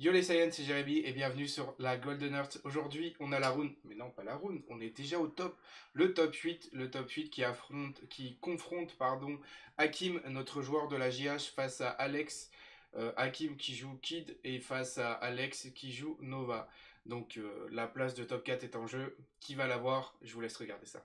Yo les Saiyans, c'est Jérémy et bienvenue sur la Golden Earth. Aujourd'hui, on a la rune, mais non pas la rune, on est déjà au top. Le top 8 qui confronte Hakim, notre joueur de la JH, face à Alex. Hakim qui joue Kid et face à Alex qui joue Nova. Donc la place de top 4 est en jeu. Qui va l'avoir? Je vous laisse regarder ça.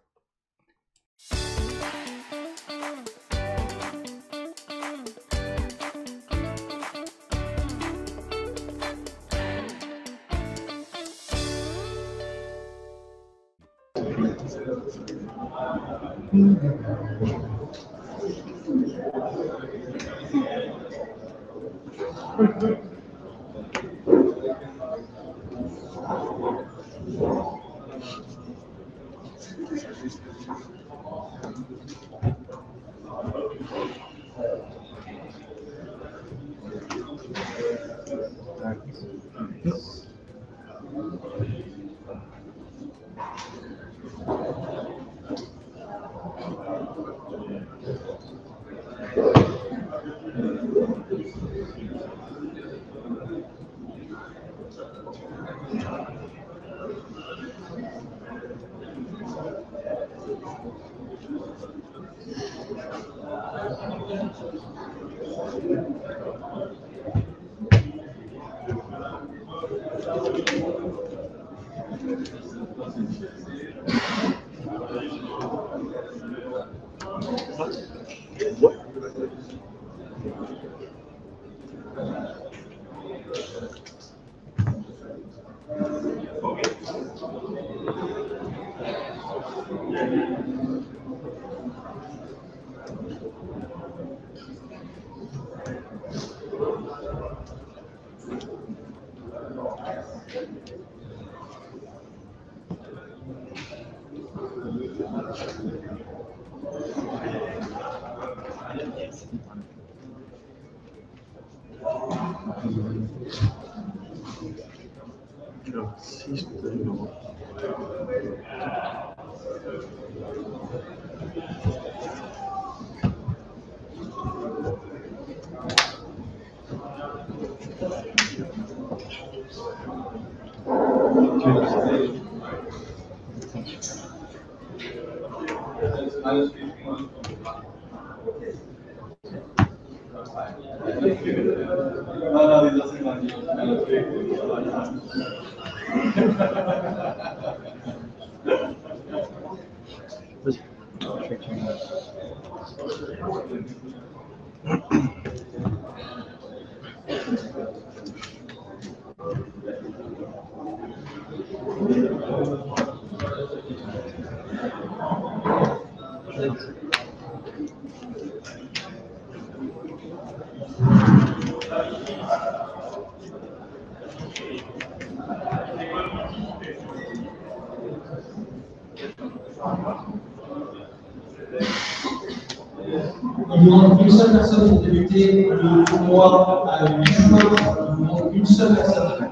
Il manque une seule personne pour débuter le tournoi à 8 joueurs. Il manque une seule personne.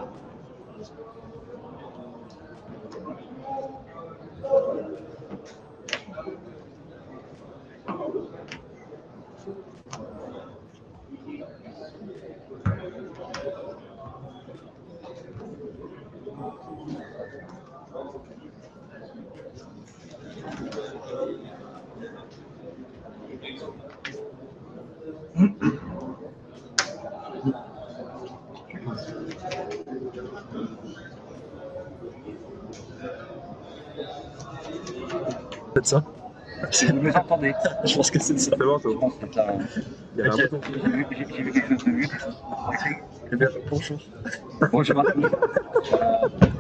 C'est ça. Vous me entendez? Je pense que c'est ça. Je pense que ça. Il y a un bouton. J'ai vu quelque chose de mieux. Eh bien, bonjour. Bonjour Marc.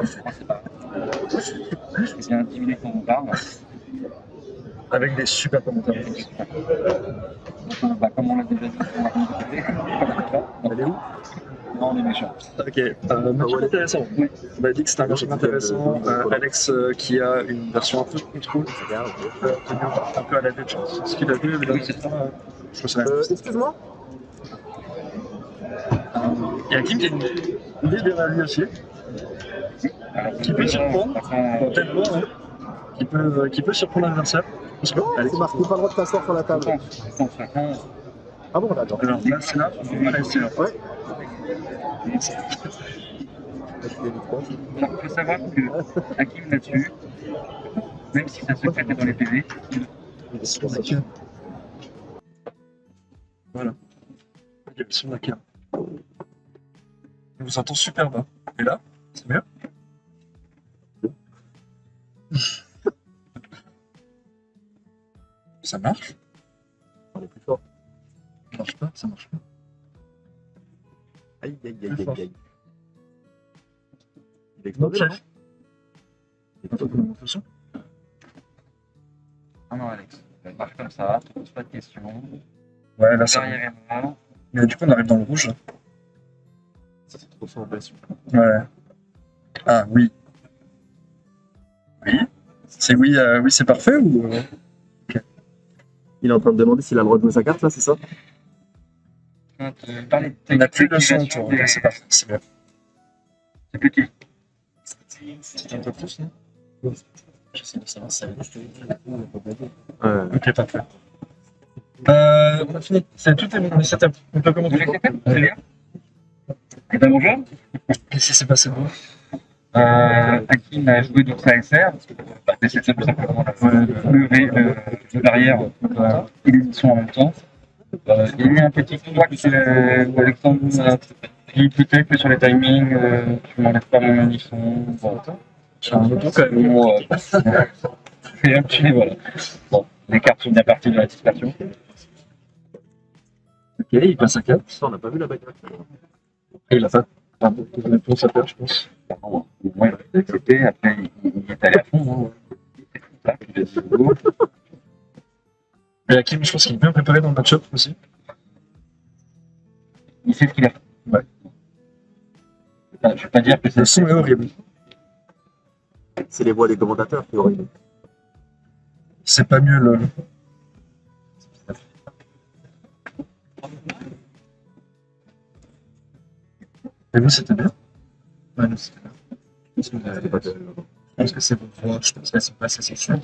C'est pas. C'est bien 10 minutes qu'on parle. Avec des super commentaires. Donc, comme on l'a déjà dit, on va commencer. Elle est où? Non, on est méchants. Ok, match intéressant. Oui. On m'a dit que c'était un match intéressant. Alex qui a une version un peu contrôle, un peu à la tête, ce qu'il a vu, mais Oui, c'est ça. je trouve ça. Excuse-moi. Il y a Hakim qui a une idée derrière lui aussi, qui peut surprendre, peut-être bon, hein, qui peut surprendre l'adversaire. C'est marqué pas le droit de t'asseoir sur la table. Ah bon, d'accord. Alors là, c'est là, allez, c'est là. Ouais. Alors, il faut savoir que Hakim là-dessus, même si ça se fait que dans les PV, Voilà. Il y a le son de la cam. On vous entend super bas. Et là, c'est mieux? Ça marche? On est plus fort. Ça marche pas, ça marche pas. Aïe, aïe, Plus aïe, fort. aïe, aïe. Il est Non, explosé, là, chef. non Attends, comment on fait ça? ah non, Alex, ça marche comme ça, tu poses pas de questions. Ouais, là, ça va. Derrière et moi, Mais du coup, on arrive dans le rouge, là. Ça, c'est trop fort en pression. Ouais. Ah, oui. Oui? C'est oui, oui, c'est parfait ou... Il est en train de demander s'il a le droit de jouer sa carte, là, c'est ça? quand tu parlais de On n'a plus le son d'activation autour. Ok, c'est parfait, c'est bien. C'est petit. C'est un peu plus, non? J'essaie de savoir si ça va. Ouais. Ok, parfait. On a fini. Tout est bon, on est setup. On peut Vous commencer. l'avez fait? C'est bien. Et ben bonjour. Qu'est-ce qui s'est passé de bon? Hakim a joué donc sa SR. C'est tout simplement le barrière et l'édition en même temps. Il y a eu un petit couac où Alexandre a dit peut-être que sur les timings, tu m'enlèves pas mon unisson. Bon, J'ai un auto quand même. bon, c'est un petit, voilà. Bon, les cartes sont bien parties de la dispersion. Ok, il passe à 4. Ça, on n'a pas vu la bagarre. Et il a pas. Pardon, il a réponse à faire, je pense. Bon, moi, il a accepté. Après, il est allé à fond. Là, il a dit go. Et Hakim, je pense qu'il est bien préparé dans le match-up aussi. Il sait ce qu'il a fait. Ouais. Je vais pas dire que Le c'est son est horrible. C'est les voix des commentateurs qui auraient. C'est pas mieux, lol. Et vous, c'était bien? Ouais, nous, c'était bien. C'était pas que- Je pense que c'est vos voix, je pense qu'elles sont pas assez sensuelles.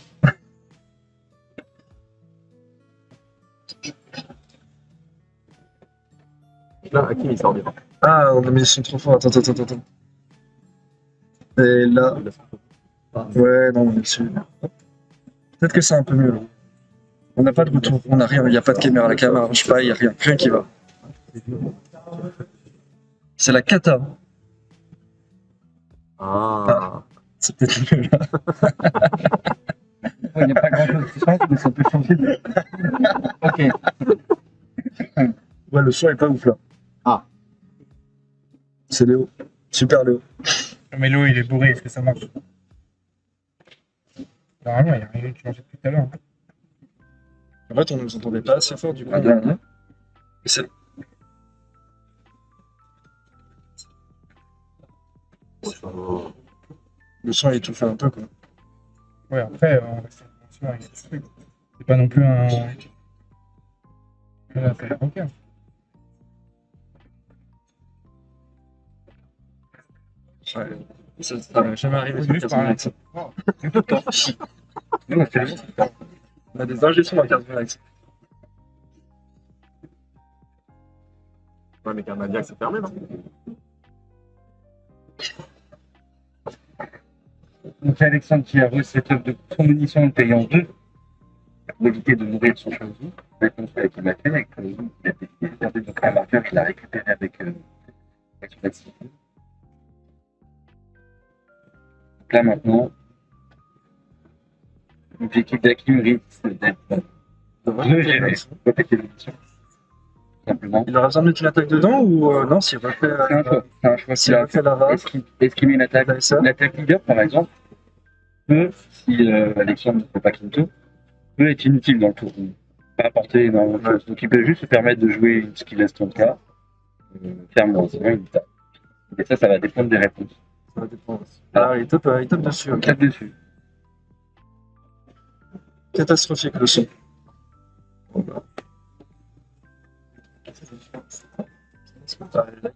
Là, Hakim, il sort bien. Ah, on a mis le son trop fort. Attends, attends, attends, attends. Et là, Il a son truc. ouais, non, on est dessus. Peut-être que c'est un peu mieux là. On n'a pas de retour, on n'a rien, il n'y a pas de caméra, la caméra marche pas, il n'y a rien, rien qui va. C'est la cata. Ah. C'est peut-être mieux là. Il n'y a pas grand-chose qui change, mais ça peut changer. Ok. Ouais, le son est pas ouf là. Ah. C'est Léo. Super Léo. Mais l'eau, il est bourré, est-ce que ça marche? Normalement, il n'y a rien qui changeait depuis tout à l'heure. En fait, on ne nous entendait pas assez fort du coup. Ah, bien. Et c'est- Le son est étouffé un peu quoi. Ouais, après, on reste en convention avec ce truc. C'est pas non plus un. Là, ça a l'air ok. Ouais. Ça va jamais arrivé sur Juste Casino par là. Alex. Non, c'est bon. On a des ingé sons à Casino Alex. Ouais, mais Carmadiac, c'est fermé, non? Donc c'est Alexandre qui a resetup de son munition en le payant 2 pour éviter de mourir sur Chauzy. Réponse à qui m'a fait avec Chauzy, il a perdu donc un marqueur qu'il a récupéré avec son accident. Donc là maintenant, l'objectif d'Hakim risque d'être regéré, compléter l'émission. Simplement. Il aura besoin de mettre une attaque dedans ou non s'il refait, C'est un choix s'il qu'il a. refait la Est-ce qu'il met une attaque Avec ça. L'attaque leader, par exemple, peut, si Alexandre ne fait pas Quinto, peut être inutile dans le tour. Il peut pas apporter énormément de choses. Donc il peut juste se permettre de jouer une skill S34, faire moins, sinon il tape. Et ça va dépendre des réponses. Ça va dépendre. Ah, il tape dessus. Ok. 4 dessus. Catastrophique le son.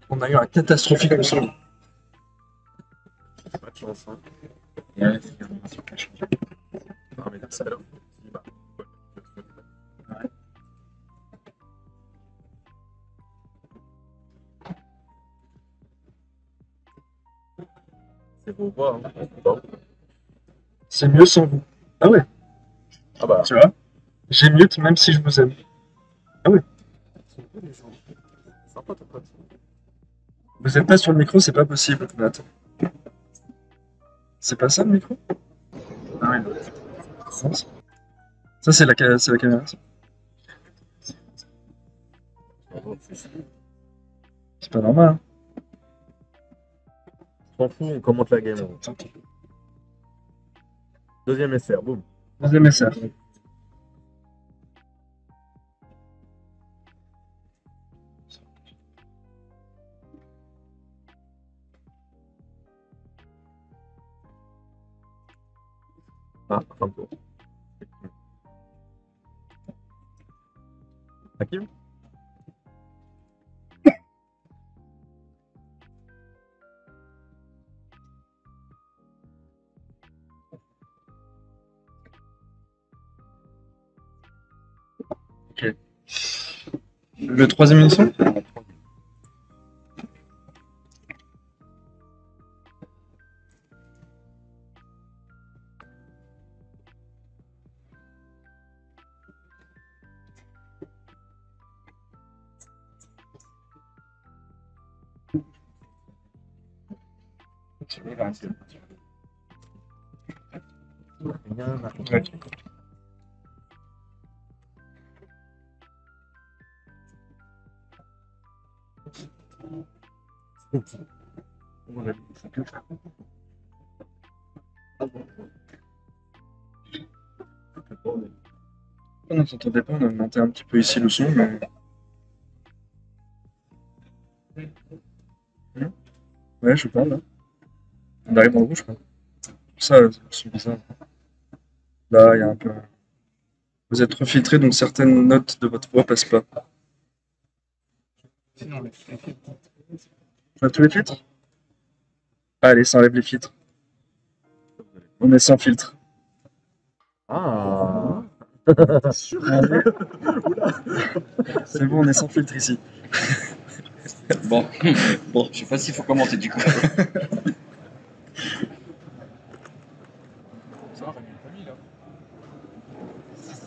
On a eu un catastrophique le son. Pas de chance, hein. Ouais. Non, mais là, ça, là. Il va. C'est vos voix. Hein. Bon. C'est mieux sans vous. Ah ouais, Ah bah, tu vois. J'ai mute même si je vous aime. sympa ton pote. Vous êtes pas sur le micro, c'est pas possible. Mais attends. C'est pas ça le micro? Ah ouais. Non, ça c'est c'est la caméra. Ça. C'est pas normal. Hein. S'en fout, on commente la game. Deuxième SR, boum. Deuxième message. Ah, fin de tour. Hakim? Ok. Le troisième émission? Ouais. On n'entendait pas, on a monté un petit peu ici le son, mais. Ouais, je parle là. On arrive dans le rouge, quoi. Ça, c'est bizarre. Là, il y a un peu. Vous êtes trop filtré, donc certaines notes de votre voix passent pas. Sinon, on laisse les filtres. On a tous les filtres? Allez, ça enlève les filtres. On est sans filtre. Ah. C'est bon, on est sans filtre ici. Bon, bon, je sais pas s'il faut commenter du coup.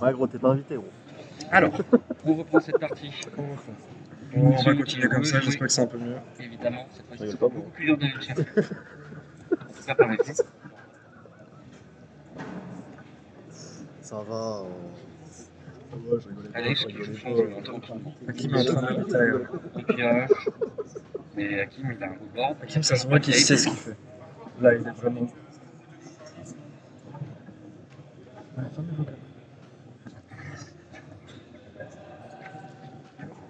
Ouais, gros, t'es pas invité, gros. Alors, on reprend cette partie. On va continuer comme ça, j'espère que c'est un peu mieux. Évidemment, cette fois-ci, Rigole c'est pas, beaucoup plus dur de le faire. Ça paraît fait. Ça va. Je rigolais pas. Alex, qui joue son jeu entre autres. Hakim est en train d'habiter ailleurs. Un pillage. Mais Hakim, il a un board. Hakim, ça se voit qu'il sait ce qu'il fait. Là, il est vraiment.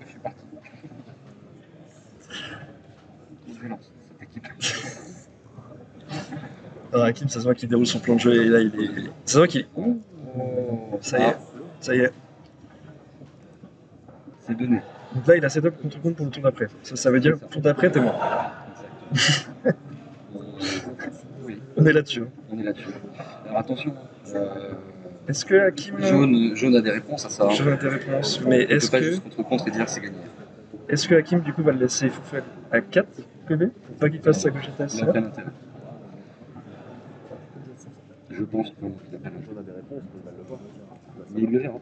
Je suis parti. Violence, cette équipe. Alors, Hakim, ça se voit qu'il déroule son plan de jeu et là, il est. Ça se voit qu'il est. Oh, Ça y est, ça y est. c'est donné. Donc là, il a setup contre compte pour le tour d'après. Ça veut dire, tour d'après, t'es mort. Oui, On est là-dessus. Hein. on est là-dessus. Alors attention, Est-ce que Hakim. jaune a des réponses à ça. Je donne tes réponses, mais On peut est-ce pas que. juste contre et dire c'est gagné. Est-ce que Hakim, du coup, va le laisser faire à 4 PV pour pas qu'il fasse sa gauche à Il n'a aucun intérêt. Je pense qu'il a pas On a des réponses, on va le voir. Mais il le verra.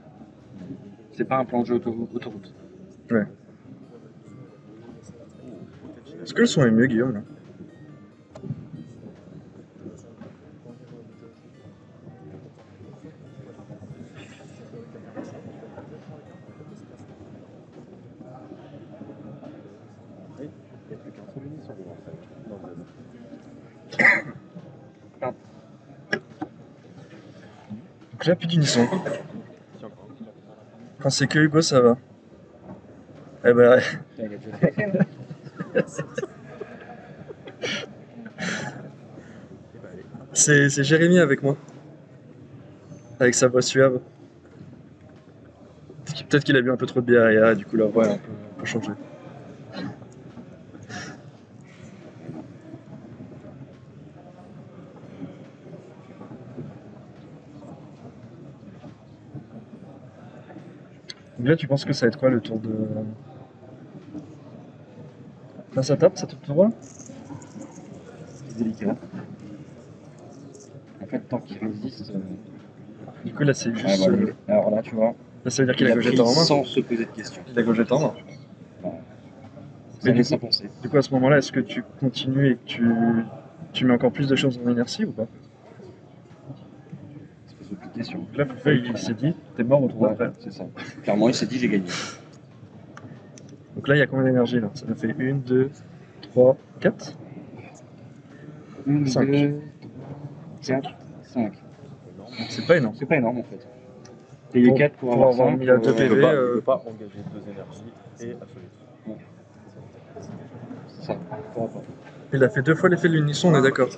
C'est pas un plan de jeu autoroute. Ouais. Est-ce que le son est mieux, Guillaume là? Il n'y a plus qu'un seul émission en fait. Non, Donc là, plus d'unisson. Quand c'est que Hugo, ça va. Eh ben, c'est Jérémy avec moi. Avec sa voix suave. Peut-être qu'il a bu un peu trop de bière et du coup la voix est un peu changée. Donc là, tu penses que ça va être quoi le tour de. Là, ça tape, ça tape tout droit? C'est délicat. En fait, tant qu'il résiste. Du coup, là, c'est Ouais, juste. voilà. Alors là, tu vois. Là, ça veut dire qu'il Il a a Gogeta pris en main. sans se poser de questions. Il a Gogeta en main. Ça du laisse coup- à penser. Du coup, à ce moment-là, est-ce que tu continues et que tu mets encore plus de choses en inertie ou pas? Il se pose aucune question. Donc là, Fouffet, il s'est dit, t'es mort au tour Ouais, d'après. c'est ça. Clairement, il s'est dit j'ai gagné. Donc là, il y a combien d'énergie là? Ça nous fait 1, 2, 3, 4. 1, Cinq. 2, 4, 5. C'est pas énorme. C'est pas énorme en fait. Payer Pour- 4 pour pour avoir avoir 5. mis à 2 Il PV. peut pas, il peut pas engager 2 énergies et absolument. C'est ça. Il pourra pas. Il a fait 2 fois l'effet de l'unisson, on est d'accord.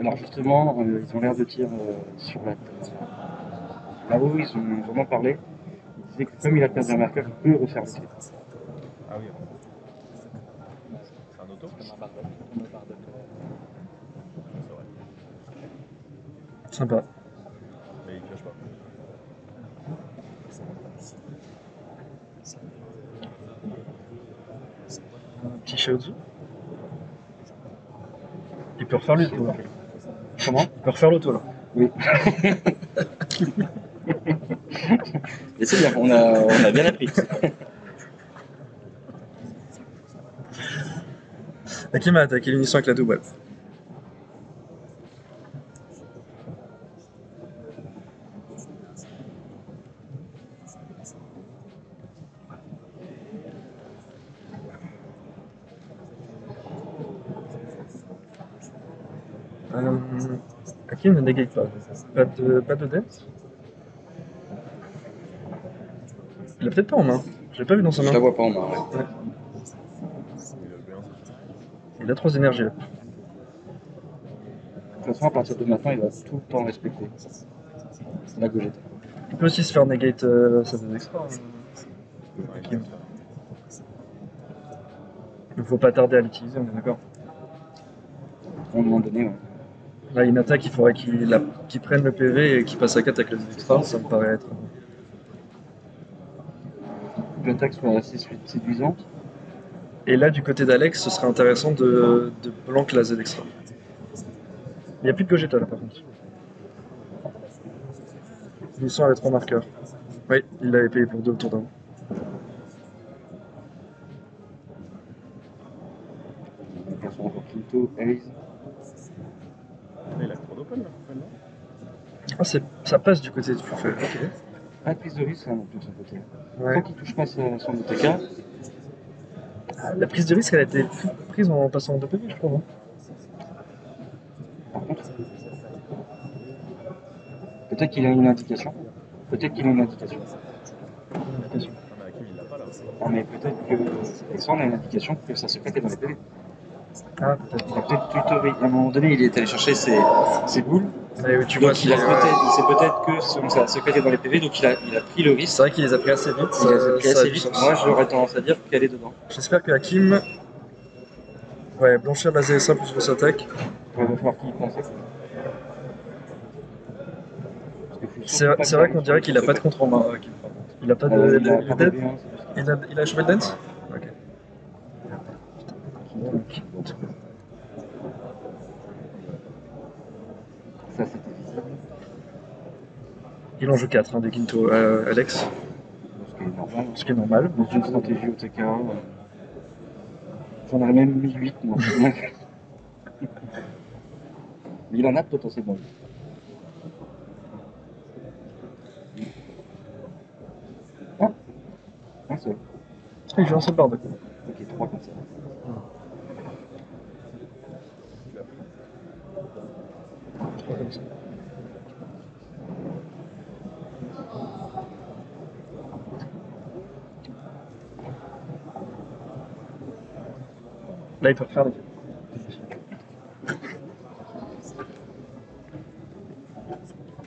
Alors justement, ils ont l'air de tirer sur la tête. Là-haut, ils ont vraiment parlé. Ils disaient que comme il a perdu un marqueur, il peut refaire le tir. Ah oui, c'est un auto. Sympa. Mais il pioche pas. Un petit Shaozu. Il peut refaire l'auto là. Comment? Il peut refaire l'auto là. Oui. Et c'est bien, on a bien appris. Hakim a attaqué l'unisson avec la double. Hakim ne négate pas. Pas de dette. Il a peut-être pas en main. Je l'ai pas vu dans sa Je main. la vois pas en main. Ouais. Il a 3 énergies là. De toute façon, à partir de maintenant, il va tout le temps respecter la Gogeta. Il peut aussi se faire negate sa deux extra. Hakim. Il ne faut pas tarder à l'utiliser, on est d'accord. À un moment donné, ouais. Là, une attaque, il faudrait qu'il prenne le PV et qu'il passe à 4 avec les extra, ça me paraît être. L'attaque soit assez séduisante. Et là, du côté d'Alex, ce serait intéressant de blank la Z extra. Il n'y a plus de Gogeta là par contre. Ils sont avec 3 marqueurs. Oui, il l'avait payé pour 2 autour d'un. Donc, elles sont encore Quinto, Ace. Il a chronopole là, non? Ah, ça passe du côté du Fouffet. Ok. Pas de prise de risque, non plus de son côté. Ouais. Tant qu'il touche pas son OTK, La prise de risque, elle a été prise en passant en 2 PV, je crois. Hein. par contre, peut-être qu'il a une indication. Peut-être qu'il a une indication. Indication. Ah, mais Hakim il l'a pas là. Non, mais peut-être que Alexandre a une indication que ça se fait dans les PV. Ah, peut-être. Il a peut-être tutoré. À un moment donné, il est allé chercher ses boules. Mais tu vois, Donc il sait peut-être que ça a secrété dans les PV, donc il a pris le risque. c'est vrai qu'il les a pris assez vite. Il les a pris ça a assez du vite. sens. Moi, j'aurais tendance à dire qu'elle est dedans. J'espère que Hakim. Ouais, blanchir la ZSA plus grosse attaque. Il va falloir qu'il y pense. C'est vrai qu'on dirait qu'il a pas de contre en main, Hakim. Il a pas de. Il a le pas dead. de B1, c'est juste Il a achevé le dance. Ok. ça, c'était visible. Il en joue 4 hein, des Ginto. Alex, Ce qui est normal. ce qui est normal. Dans une stratégie OTK, j'en aurais même mis 8, moi. Mais il en a potentiellement. Ah, un seul. Ah, il joue un seul board. Ok, 3 comme ça. Comme ça. Là, il peut refaire les.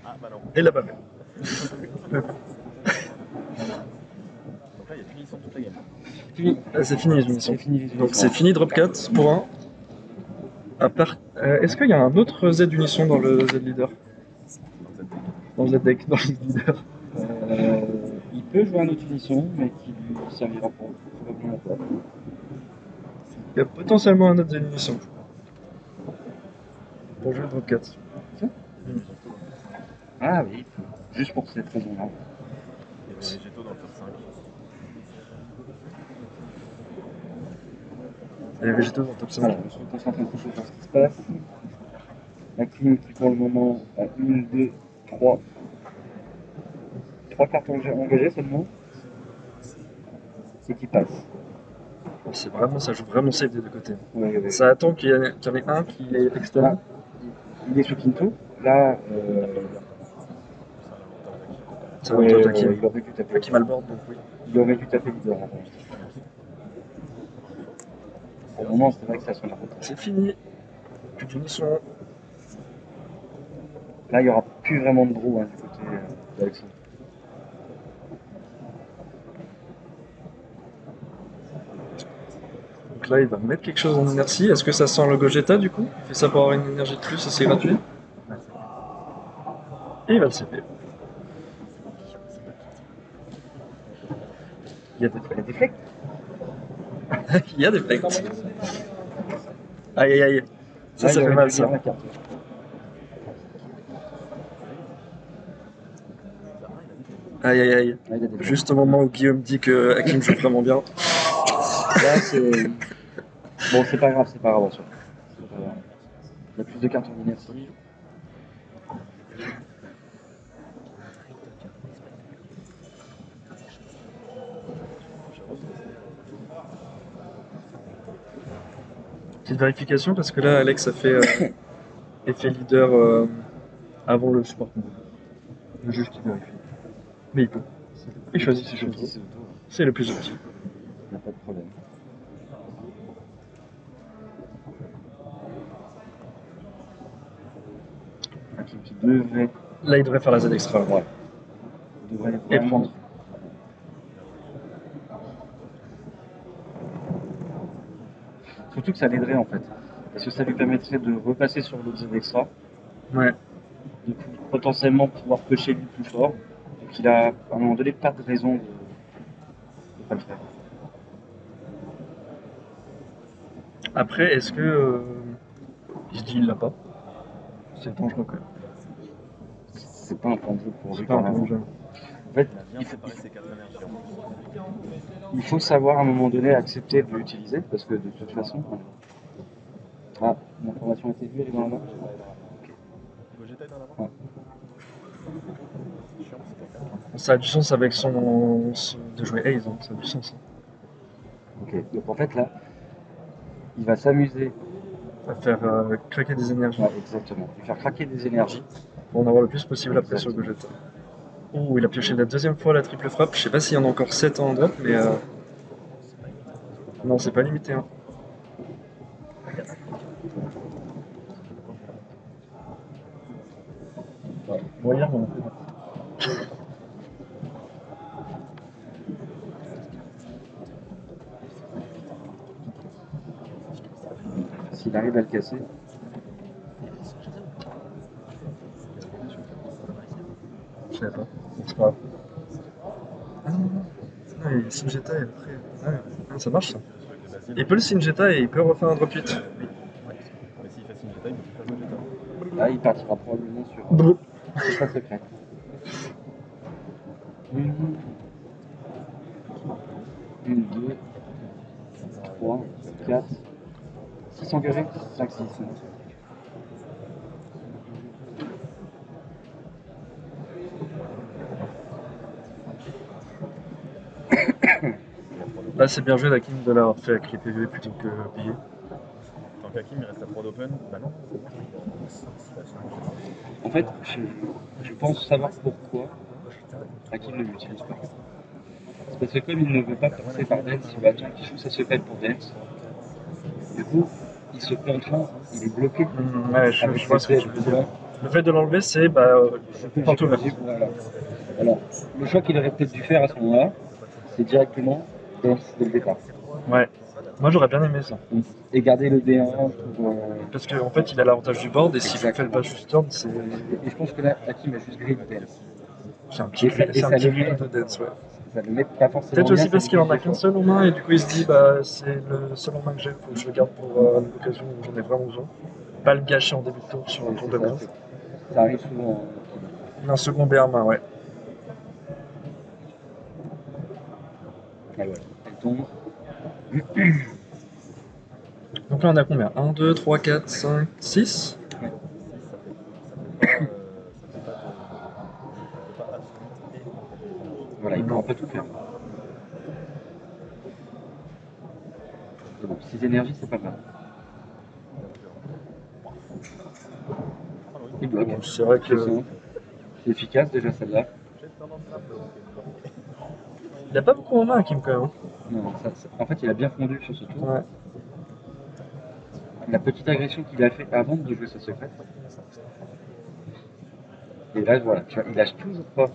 Ah bah non. Et il l'a pas fait. Donc là il y a fini sans toute la game. Fini. Là, c'est fini les unitions. C'est fini les Donc c'est fini, drop 4 pour 1. À part... Est-ce qu'il y a un autre Z d'unisson dans le Z leader? Dans le Z deck, dans le Z leader. Il peut jouer un autre unisson, mais qui lui servira pour probablement pas. Il y a potentiellement un autre Z d'unisson. pour jouer le drop 4. Ah oui, juste pour cette raison-là. Et les végétaux dans le top 5. Et les végétaux dans le top 5. Voilà, je me concentre un petit peu sur ce qui se passe. Hakim qui pour le moment a 1, 2, 3. 3 cartes engagées seulement. Et qui passe. C'est vraiment, ça joue vraiment safe des deux côtés. Ouais, ouais. Ça attend qu'il y en ait un qui est externe. Il est sous Quinto. Là, Ça va autour d'Hakim. il aurait dû taper. Hakim a le board, donc oui. Il aurait dû taper leader avant. Pour le moment, c'est vrai que ça sonne la route. C'est fini. Plus d'unisson. Là, il n'y aura plus vraiment de draw du côté d'Alexandre. Donc là, il va mettre quelque chose en inertie. Est-ce que ça sent le Gogeta du coup? Il fait ça pour avoir une énergie de plus et c'est gratuit. Et il va le CP. Il y a des flecs. Il y a des flecs. Aïe aïe aïe. Ça Là, il fait aurait mal dû ça. lire la carte. Aïe aïe aïe. Là, il a des Juste au moment où Guillaume dit que Hakim joue vraiment bien. Là, c'est. Bon, c'est pas grave, en soi. C'est pas grave. Il y a plus de cartes en inertie. Petite vérification parce que là, Alex a fait effet leader avant le support. Le juge qui vérifie. Mais il peut. Il choisit ses choses. C'est le plus utile. Il n'y a pas de problème. Hakim qui devrait. Là, il devrait faire la Z extra. Ouais. Devrait Et vraiment- prendre. Surtout que ça l'aiderait en fait. Parce que ça lui permettrait de repasser sur l'autre Z extra. Ouais. De potentiellement pouvoir pêcher lui plus fort. Donc il a à un moment donné pas de raison de pas le faire. Après, est-ce que. Je dis il l'a pas. C'est dangereux quand même. C'est pas un plan de jeu pour C'est lui pas un quand même. bon jeu. En fait, Il a bien séparé ses 4 énergies en plus. il faut savoir à un moment donné accepter de l'utiliser parce que de toute façon. Ah, l'information a été vue, elle est dans la main. Gogeta est dans la main. Ouais. Chiant, c'est quelqu'un. Ça a du sens avec de jouer Ace, hein. Ça a du sens. Hein. Ok, donc en fait là, il va s'amuser. À faire craquer des énergies Ouais, exactement. Lui faire craquer des énergies. pour en avoir le plus possible après sur Gogeta. Oh, il a pioché la deuxième fois la triple frappe. Je sais pas s'il y en a encore 7 en drop, mais. Non, c'est pas limité. Hein. Moyen, on a fait. S'il arrive à le casser. Je savais pas. C'est pas grave. Ah non, non, non. Non, il Singeta et après. Ouais, ouais, ça marche ça. Il peut le Singeta et il peut refaire un drop 8. Mais s'il fait Singeta, il peut faire Gogeta. Là, il partira probablement sur. Brrr. C'est pas secret. Une, 2, 3, 4, 6 engagés, 5, 6. Là, c'est bien joué d'Hakim de l'avoir fait avec les PV plutôt que payer. Tant qu'Hakim, il reste à 3 d'open. Bah non. En fait, je pense savoir pourquoi Hakim ne l'utilise pas. C'est parce que comme il ne veut pas passer par Dance, il va attendre qu'il joue sa secrète pour Dance. Du coup, il se contraint, il est bloqué. Ouais, je vois ce que tu veux dire. Le fait de l'enlever, c'est porte ouverte. Voilà. Alors, le choix qu'il aurait peut-être dû faire à ce moment-là, c'est directement Dance dès le départ. Ouais. Moi, j'aurais bien aimé ça. Et garder le D1 pour. Parce qu'en fait, il a l'avantage du board et s'il fait le pas juste turn, c'est Et je pense que là, Hakim a juste grillé Dance. un petit Et ça le met- de dance, ouais. Ça le met pas forcément. Peut-être aussi bien, parce ça qu'il en lui a fait qu'un fort. seul en main et du coup il se dit c'est le seul en main que j'ai, faut que je le garde pour l'occasion où j'en ai vraiment besoin. pas le gâcher en début de tour sur un tour de base. Ça arrive souvent. Un second BR-main, ouais. Ah ouais. Elle tombe. Donc là, on a combien? 1, 2, 3, 4, 5, 6? Voilà, il pourra pas tout faire. C'est bon, 6 énergies, c'est pas mal. Il bloque. Bon, c'est vrai que C'est efficace déjà celle-là. il a pas beaucoup en main, Kim, quand même. Non, en fait, il a bien fondu sur ce tour. Ouais. La petite agression qu'il a fait avant de jouer sa secrète. Et là, voilà, tu vois, il lâche toujours pas.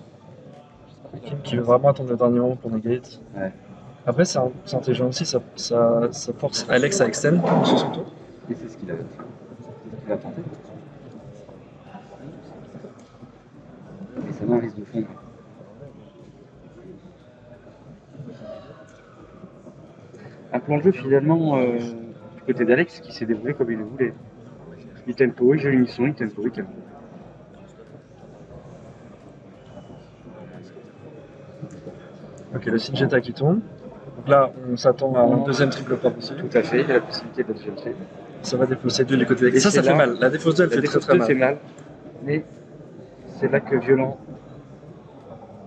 Kim qui veut vraiment attendre le dernier moment pour negate. Ouais. Après, c'est intelligent aussi, ça force Alex à extend sur son tour. Et c'est ce qu'il a tenté. Et sa main risque de fondre. Un plan de jeu finalement du côté d'Alex qui s'est déroulé comme il le voulait. Il tempo, il joue une mission, il tempo, il tempo. Ok, le Singeta qui tombe. Donc là, on s'attend à un deuxième triple pas possible. Tout à fait, il y a la possibilité d'être gentil. Ça va défausser deux les côtés d'Alex. Et Ça c'est fait là- mal. La défausse 2, elle La fait très défausse très 2 mal. fait mal, mais c'est là que Violent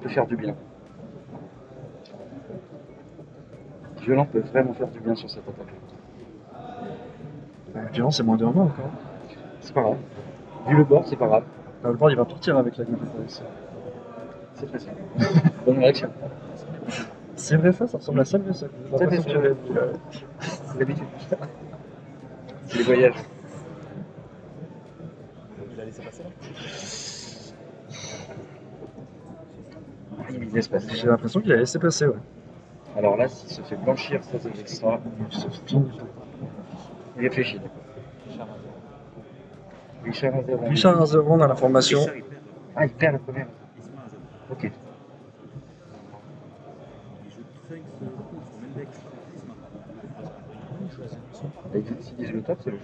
peut faire du bien. Violent peut vraiment faire du bien sur cette attaque. Violent, c'est moins de 1 encore. C'est pas grave. Vu le bord, c'est pas grave. Le bord, il va partir avec la gueule. C'est très simple. Bonne réaction. C'est vrai, ça ressemble à ça, mais ça. J'ai l'impression que j'avais vu, C'est l'habitude. C'est les voyages. Il laisse passer. J'ai l'impression qu'il a laissé passer, ouais. Alors là, s'il se fait blanchir sans extra, il réfléchit. Richard à 0. Richard 1-0, on a l'information. Ah, il perd la première. Ok. Et s'il dit je le top, c'est le.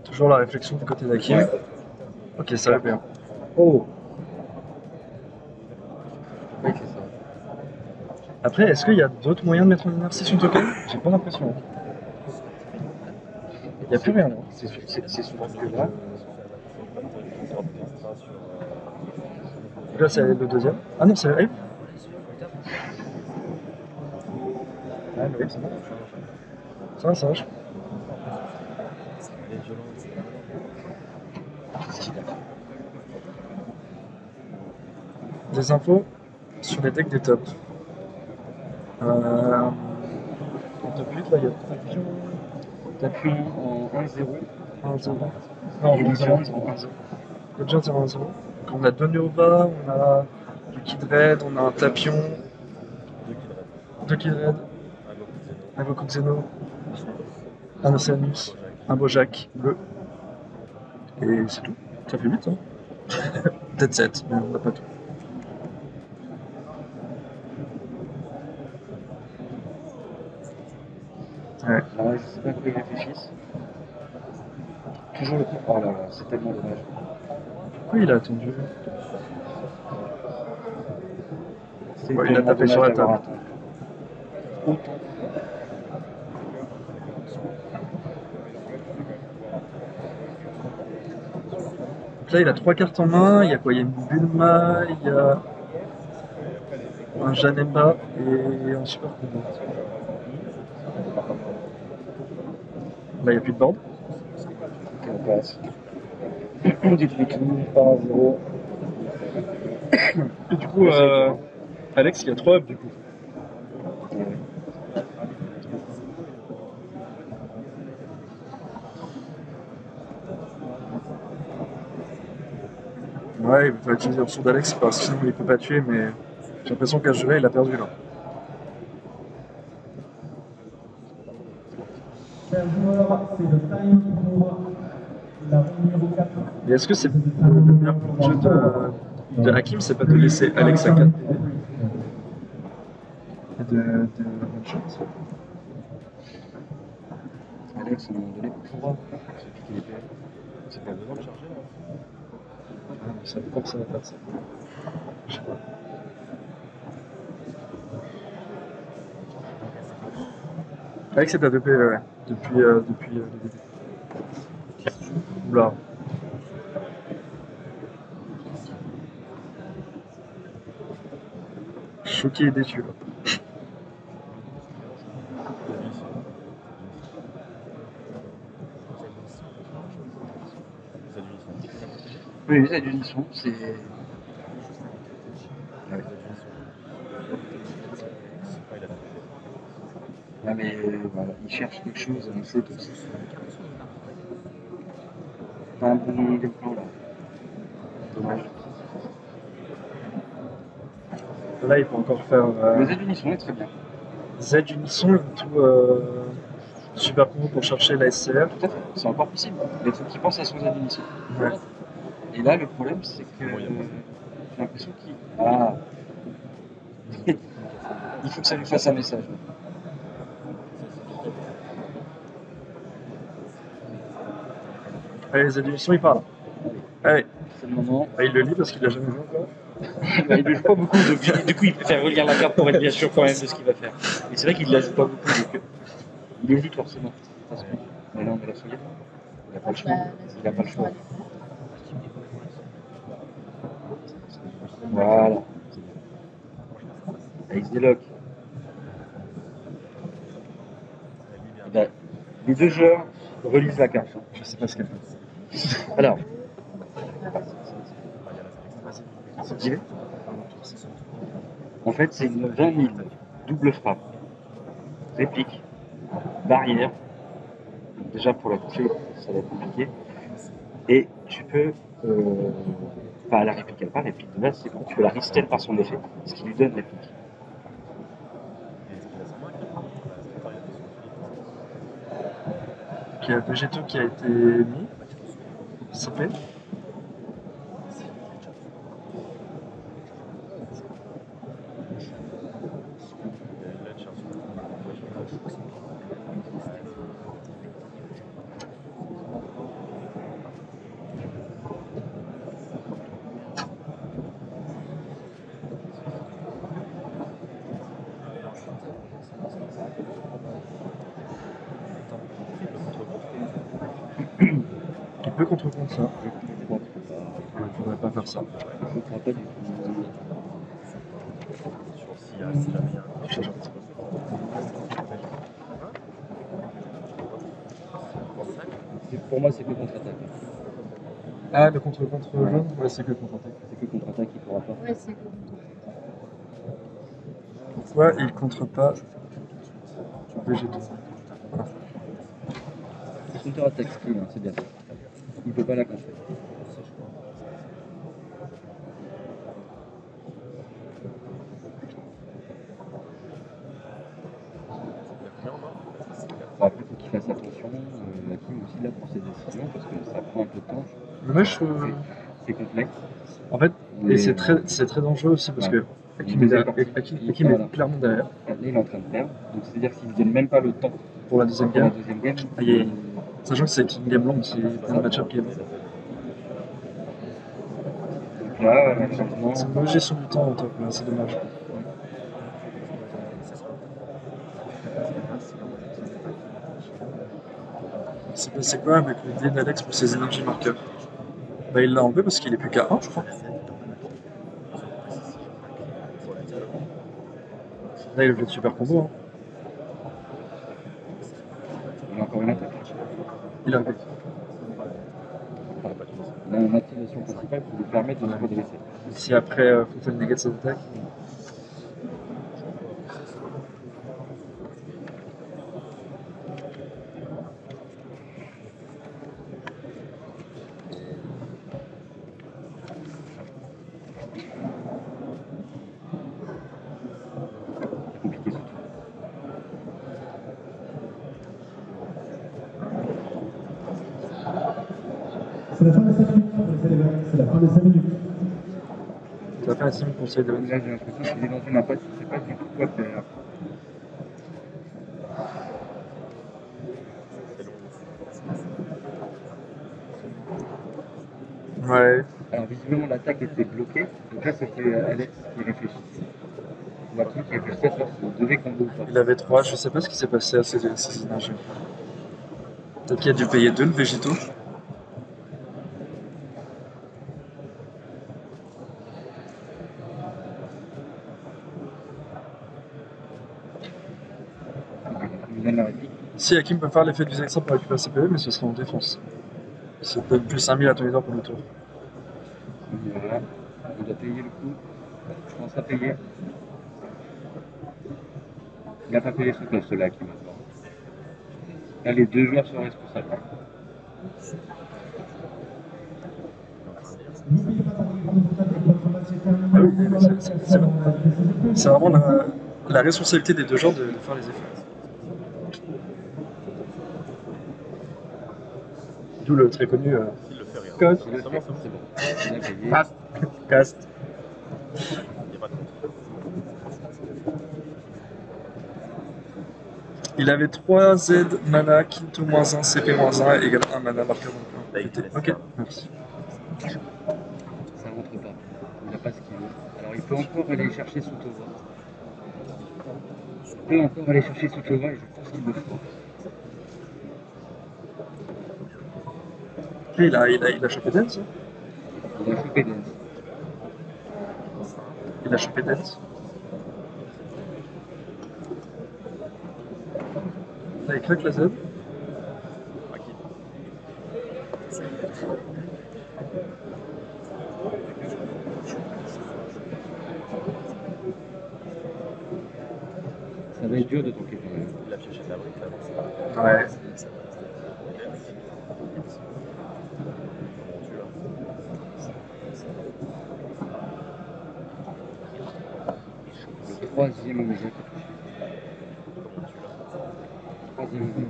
Toujours la réflexion du côté d'Akim. Ok, ça va bien. Oh. Oui, c'est ça. Après, est-ce qu'il y a d'autres moyens de mettre en inertie son token? J'ai pas l'impression. Il n'y a plus rien, là. C'est souvent que là. Là, c'est le deuxième. Ah non, c'est. Eh ah, oui, c'est bon. Ça va, ça va. Des infos sur les decks des tops. En top 8, là, il y a Tapion. Tapion en 1-0. 1-0. Non, Et 1-0. Legends en 1-0. Legends 0-1-0. Donc on a deux Nova, on a du Kidred, on a un Tapion, deux Kidred, un Goku Xeno, un Oceanus, un Bojack bleu. Et c'est tout. Ça fait 8, hein. Peut-être 7, mais on n'a pas tout. Ouais. Alors, je sais pas pourquoi ils réfléchissent. Toujours le coup. Oh là là, c'est tellement dommage. Pourquoi il a attendu? C'est Ouais, il a tellement tapé sur dommage la d'avoir table. attendu. Autant. Donc là, il a 3 cartes en main. Il y a quoi? Il y a une Bulma, il y a un Janemba et un Super Combo. Là, il n'y a plus de board. Ok, on passe. On détruit tout, par à 0. Et du coup, Alex, il y a 3 up du coup. Ouais, il va utiliser l'option d'Alex parce que sinon il peut pas tuer, mais j'ai l'impression qu'à ce jeu-là, il a perdu là. Cher joueur, c'est le time pour Et est-ce que c'est le meilleur plan de jeu de Hakim, c'est pas de laisser Alex à 4 PV et de one-shot? Alex, à un moment donné, pourra se piquer les PL. C'est pas besoin de charger là. Ça dépend que ça va faire ça. Je sais pas. Alex est à 2 PV, ouais. Depuis le début. Oula. Choqué et déçu. Là. Oui, les adunitions, c'est. Ouais, mais voilà, il cherche quelque chose, on sait aussi. Pas un bon plan là. Dommage. Là, il faut encore faire Le Z Unisson est très bien. Z Unisson et tout super combo pour chercher la SCR. Tout à fait, c'est encore possible. Il faut qu'il pense à son Z Unisson. Ouais. Et là, le problème, c'est que j'ai l'impression qu'il. Ah il faut que ça lui fasse un message. Allez, les admissions, il parle. Allez. C'est le moment. Ah, il le lit parce qu'il l'a jamais vu encore. Il ne joue pas beaucoup, donc du coup il préfère relire la carte pour être bien sûr quand même de ce qu'il va faire. Mais c'est vrai qu'il ne la joue pas beaucoup, donc il hésite forcément. Mais là on met la souillette. Il n'a pas le choix. Il n'a pas le choix. Voilà. Là, il se déloque. Et ben, les deux joueurs relisent la carte. Je sais pas ce qu'elle fait. Alors. En fait, c'est une 20 000 double frappe, réplique, barrière. Déjà pour la toucher, ça va être compliqué. Et tu peux, pas la réplique, elle pas réplique de base, c'est quand tu peux la ristel par son effet, ce qui lui donne réplique. Il y a Végéto qui a été mis. CP. Il peut contre-contre ça. Il ne faudrait pas faire ça. Pour moi, c'est que contre-attaque. Ah, le contre-contre jaune? Ouais, c'est que contre-attaque. C'est que contre-attaque, il ne pourra pas. Ouais, c'est que Pourquoi il contre pas Végéto? C'est contre-attaque skill, hein, c'est bien. Il ne peut pas la contrer. Après, il faut qu'il fasse attention, Hakim aussi là pour ses décisions, parce que ça prend un peu de temps. Moi, je trouve. C'est complexe. En fait, Mais, et c'est très dangereux aussi parce que Hakim est clairement derrière. Là, il est en train de perdre, donc c'est-à-dire qu'il ne donne même pas le temps Pour la deuxième pour la game. deuxième game. Sachant que c'est une game longue, c'est un match-up qui est long. Donc là, malheureusement, C'est une mauvaise gestion du temps en top, là, c'est dommage. C'est passé quoi avec le dé d'Alex pour ses énergies marqueurs? Bah, il l'a enlevé parce qu'il est plus qu'à 1, je crois. Là, il a fait de super combo. Hein. il a encore une attaque. Il a fait. Il a une activation principale qui lui permet de se redresser. Si après, faut faire le négat de cette attaque. Compliqué surtout. C'est la fin des 5 minutes pour les élèves. C'est la fin des 5 minutes. Ça fait un signe conseil de Là, j'ai l'impression qu'il est dans une impasse, il ne sait pas du tout quoi faire. Ouais. Alors, visiblement, l'attaque était bloquée. Donc là, c'était Alex qui réfléchit. Joachim qui réfléchissait à savoir s'il devait combo ou pas. Il avait 3, je sais pas ce qui s'est passé à ces énergies. Peut-être qu'il a dû payer 2 le végéto. Il donne la réplique. Si Hakim peut faire l'effet du extra pour récupérer ses PV, mais ce sera en défense. C'est peut-être plus 5000 à tous les temps pour le tour. Voilà. Il doit payer le coup. Je pense à payer. Il n'a pas payé son poste là qui maintenant. Là, les deux joueurs sont responsables. Ah oui, mais c'est vraiment la responsabilité des deux joueurs de faire les effets. D'où le très connu Cast. Il le fait, c'est bon. Il a payé. Cast. Il avait 3 Z mana, Kinto -1, CP -1 égale 1 mana marqueur dans le plan. Ok, merci. Ça rentre pas. Il n'a pas ce qu'il veut. Alors il peut encore aller chercher Soutova. Il peut encore aller chercher Soutova et je pense qu'il le fera. Il a chopé Dance. Il a chopé Dance. Il a chopé Dance. Là, il craque la Z. Ça va être dur de tanker quand même. Il a pioché de la brique là. Ouais. Le troisième objet. Troisième objet.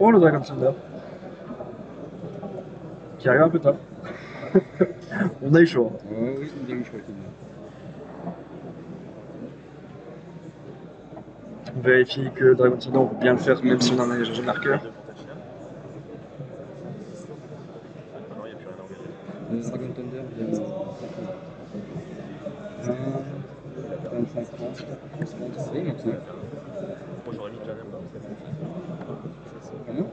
Oh, le Dragon Thunder. Qui arrive un peu tard. On a eu chaud. Oui, il a eu chaud. On vérifie que Dragon Thunder on peut bien le faire même si on en a déjà marqueur. Le Dragon Thunder vient de 20, 25, 30, 30, oui, maintenant. Moi j'aurais mis Janem dans cette. Comment?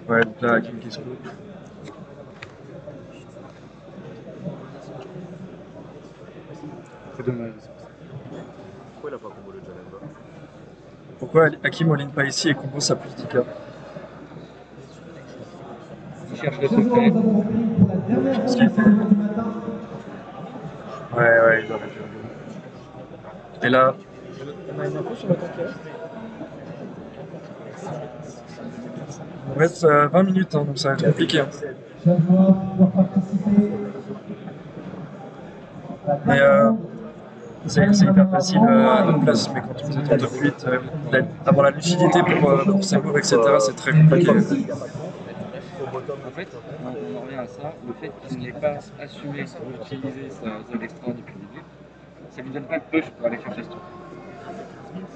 Ouais, donc là, Hakim qui se coupe. C'est dommage. Pourquoi il a pas combo le Janem là? Pourquoi Hakim all-in pas ici et combo sa plus 10k? Il cherche le secret. Parce qu'il fait... Ouais, il aurait dû. Et là... On a une info sur la tankière? Il reste 20 minutes, hein, donc ça va être compliqué. Hein. Chaque joueur doit participer. Mais c'est hyper facile à notre place, mais quand vous êtes en top 8, avoir la lucidité pour ses moves, etc., c'est très compliqué. En fait, on en revient à ça, le fait qu'il n'ait pas assumé d'utiliser sa zone extra depuis le début, ça lui donne pas de push pour aller chercher ce truc.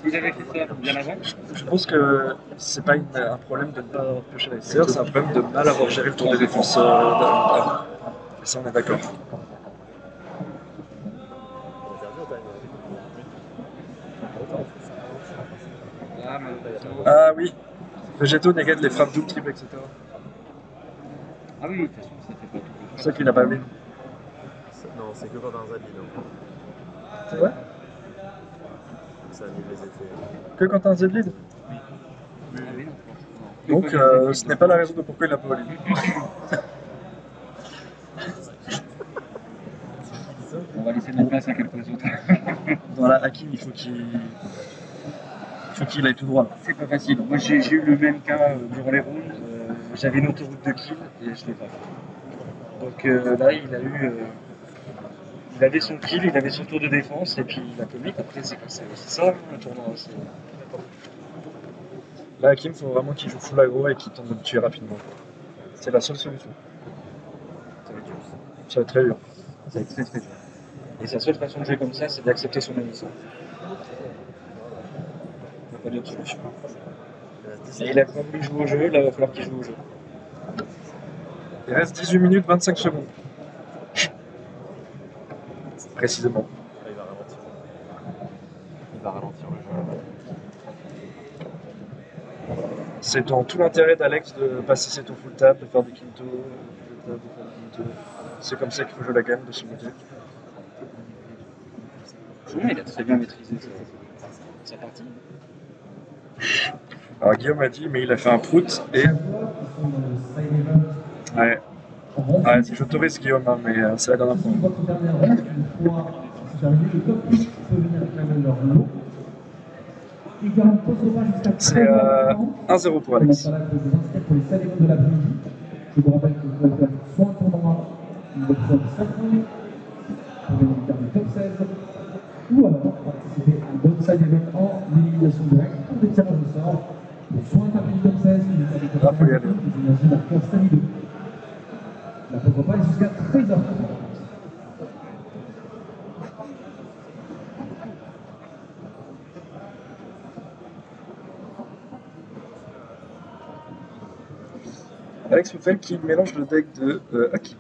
S'il avait fait ça bien avant, Je pense que c'est pas un problème de ne pas avoir pioché la SR, c'est un problème de mal avoir géré le tour des défenses d'avant. Et ça, on est d'accord. Ah oui, Végéto négate les frappes double, triple, etc. ah oui, de toute façon, ça fait pas tout. C'est pour ça qu'il n'a pas vu. Non, c'est que quand t'as un Zadine. C'est vrai? Ça annule les effets. Que quand t'as un Z-lead. Ah oui, non. Donc ce n'est pas la raison de pourquoi il n'a pas volé. On va laisser de la place à quelques autres. Dans la Hakim, il faut qu'il aille tout droit. C'est pas facile. Moi, j'ai eu le même cas durant les rounds. J'avais une autoroute de kill et je l'ai pas fait. Donc là, il a Il avait son kill, il avait son tour de défense, et puis la comique, après, c'est ça, un tournoi. Là, Hakim, il faut vraiment qu'il joue full aggro et qu'il tente de me tuer rapidement. C'est la seule solution. Ça va être dur. Ça va être très dur. Ça va être très très dur. Et sa seule façon de jouer comme ça, c'est d'accepter son émission. Il n'y a pas d'autre solution. Et il a pas voulu jouer au jeu, là, il va falloir qu'il joue au jeu. Il reste 18 minutes 25 secondes. Précisément. Il va ralentir. Il va ralentir le jeu. C'est dans tout l'intérêt d'Alex de passer ses tours full tap, de faire des quintos, de faire des quintos. C'est comme ça qu'il faut jouer la gamme de son côté. Il a très bien maîtrisé sa partie. Alors Guillaume a dit, mais il a fait un prout et... Ouais. Ouais, j'autorise Guillaume, hein, mais c'est la dernière fois. Votre dernière ronde, une fois terminé, le top 8 peut venir réclamer leur lot. Et il y aura une pause repas jusqu'à C'est 1-0 pour Alex. On va vous inscrire pour les 7 de l'après-midi. Je vous rappelle que vous pouvez faire soit un tournoi, une autre fois de 5 rondes, pour gagner une carte du top 16, ou alors participer à un downside event en élimination directe pour des tirages au sort, pour soit un tapis du top 16, une carte du top 16, ou une énergie marqueur Sally 2. La pause repas est jusqu'à 13h30. Alex Fouffel qui mélange le deck de Hakim.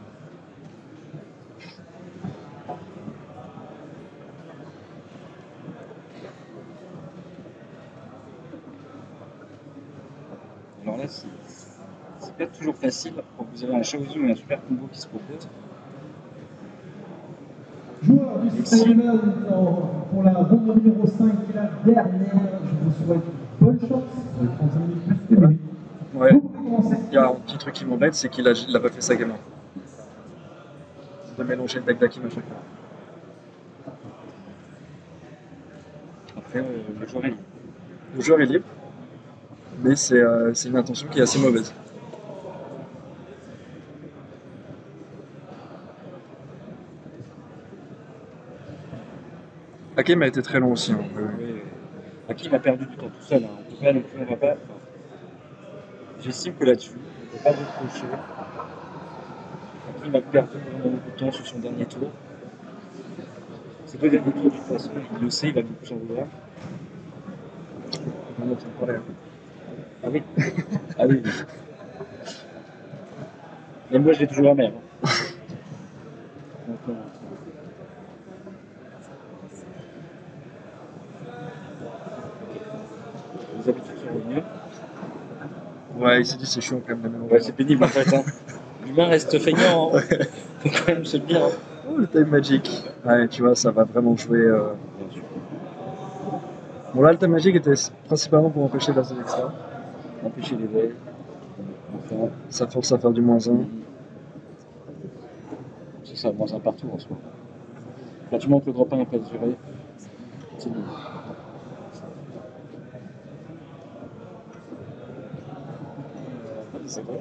Alors là, c'est pas toujours facile quand vous avez un Shaozu et un super combo qui se propose. Joueur du Spider-Man pour la ronde numéro 5 qui est la dernière. Je vous souhaite bonne chance. Sur les 35 minutes plus terminées. Ouais. Vous pouvez commencer. Il y a un petit truc qui m'embête, c'est qu'il a pas fait sa gamme. De mélanger le deck d'Hakim à chaque fois. Après, le joueur est libre. Le joueur est libre, mais c'est une intention qui est assez mauvaise. Hakim a été très long aussi. Hein. Hakim a perdu du temps tout seul. Hein. On va pas. J'estime que là-dessus, on ne peut pas reprocher. Hakim a perdu vraiment beaucoup de temps sur son dernier tour. Ses deux derniers tours, de toute façon, il le sait, il va beaucoup s'en vouloir. Non, c'est pas rien. Ah oui. Ah oui. Mais moi, je l'ai toujours amer. Hein. Donc, les habitudes sont revenues. Ouais, il s'est dit c'est chiant quand même. Ouais, c'est pénible en fait. Hein. L'humain reste feignant. Hein. Faut quand même se le dire. Hein. Oh, le time magic. Ouais, tu vois, ça va vraiment jouer. Bon, là, le time magic était principalement pour empêcher l'as de l'extra. Empêcher les veilles. Enfin, Ça force à faire du -1. c'est ça, moins un partout en soi. Quand tu montes le drop 1 et pas duré, c'est bon. C'est vrai.